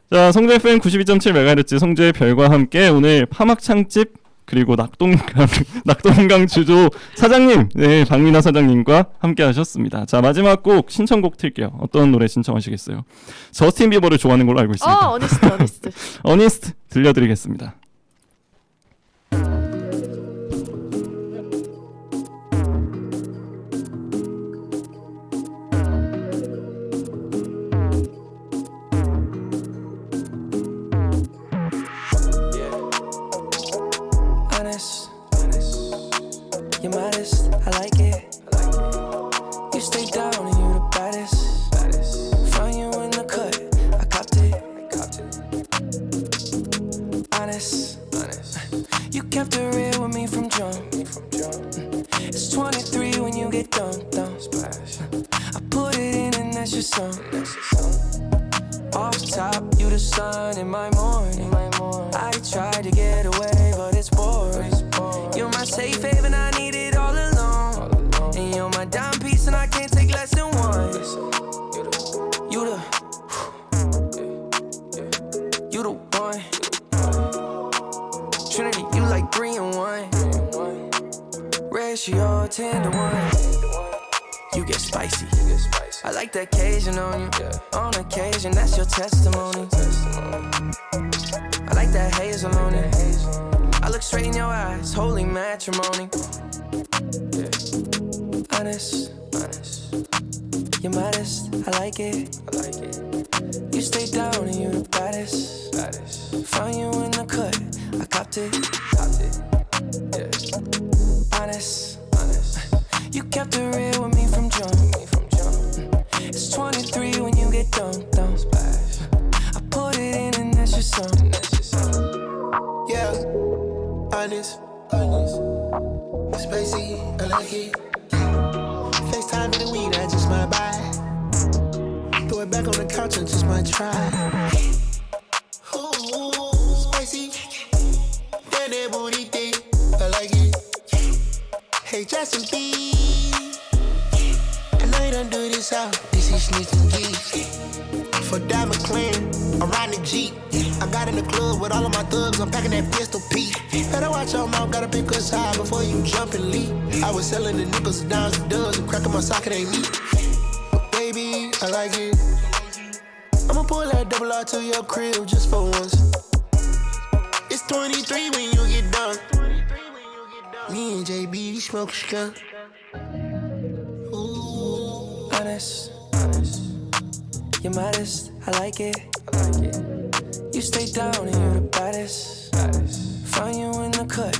자, 성주 FM 92.7MHz 성주의 별과 함께 오늘 파막창집 그리고 낙동강 주조 사장님, 네, 박민아 사장님과 함께 하셨습니다. 자, 마지막 곡 신청곡 틀게요. 어떤 노래 신청하시겠어요? 저스틴 비버를 좋아하는 걸로 알고 있습니다. 어니스트. 어니스트 들려드리겠습니다. You're modest, I like it. You stay down and you the baddest. Find you in the cut, I copped it. Honest, you kept it real with me from jump. It's 23 when you get dumped. I put it in and that's your song. Off top, you the sun in my morning. I tried to get away, but it's boring. You're my safe haven, I need it all alone. And you're my dime piece, and I can't take less than one. You the one. Trinity, you like 3 and 1. Ratio 10 to 1. You get spicy. I like the occasion on you. On occasion, that's your testimony. I like that hazel on it. I look straight in your eyes, holy matrimony. Honest, you're modest, I like it. You stay down and you the baddest. Found you in the cut, I copped it. Honest, you kept it real with me from jump. It's 23 when you get dumped. I put it in and that's your song. Yeah, honest, spacey, I like it. FaceTime in the weed, I just might buy. Throw it back on the couch, I just might try. Ooh, spacey, damn that booty thing, I like it. Hey, Justin B, I know you don't do this out. This is Snitch and Geeks. For Diamond Clan, I'm riding the Jeep. I got in the club with all of my thugs, I'm packing that pistol P. Better watch your mouth, gotta pick us high before you jump and leap. I was selling the nickels, the dimes, the dubs, and cracking my socket ain't me. But baby, I like it. I'ma pull that double R to your crib just for once. It's 23 when you get done. Me and JB smoke skunk. Ooh. Honest, you're modest, I like it. You stay down and you're the baddest. Find you in the cut,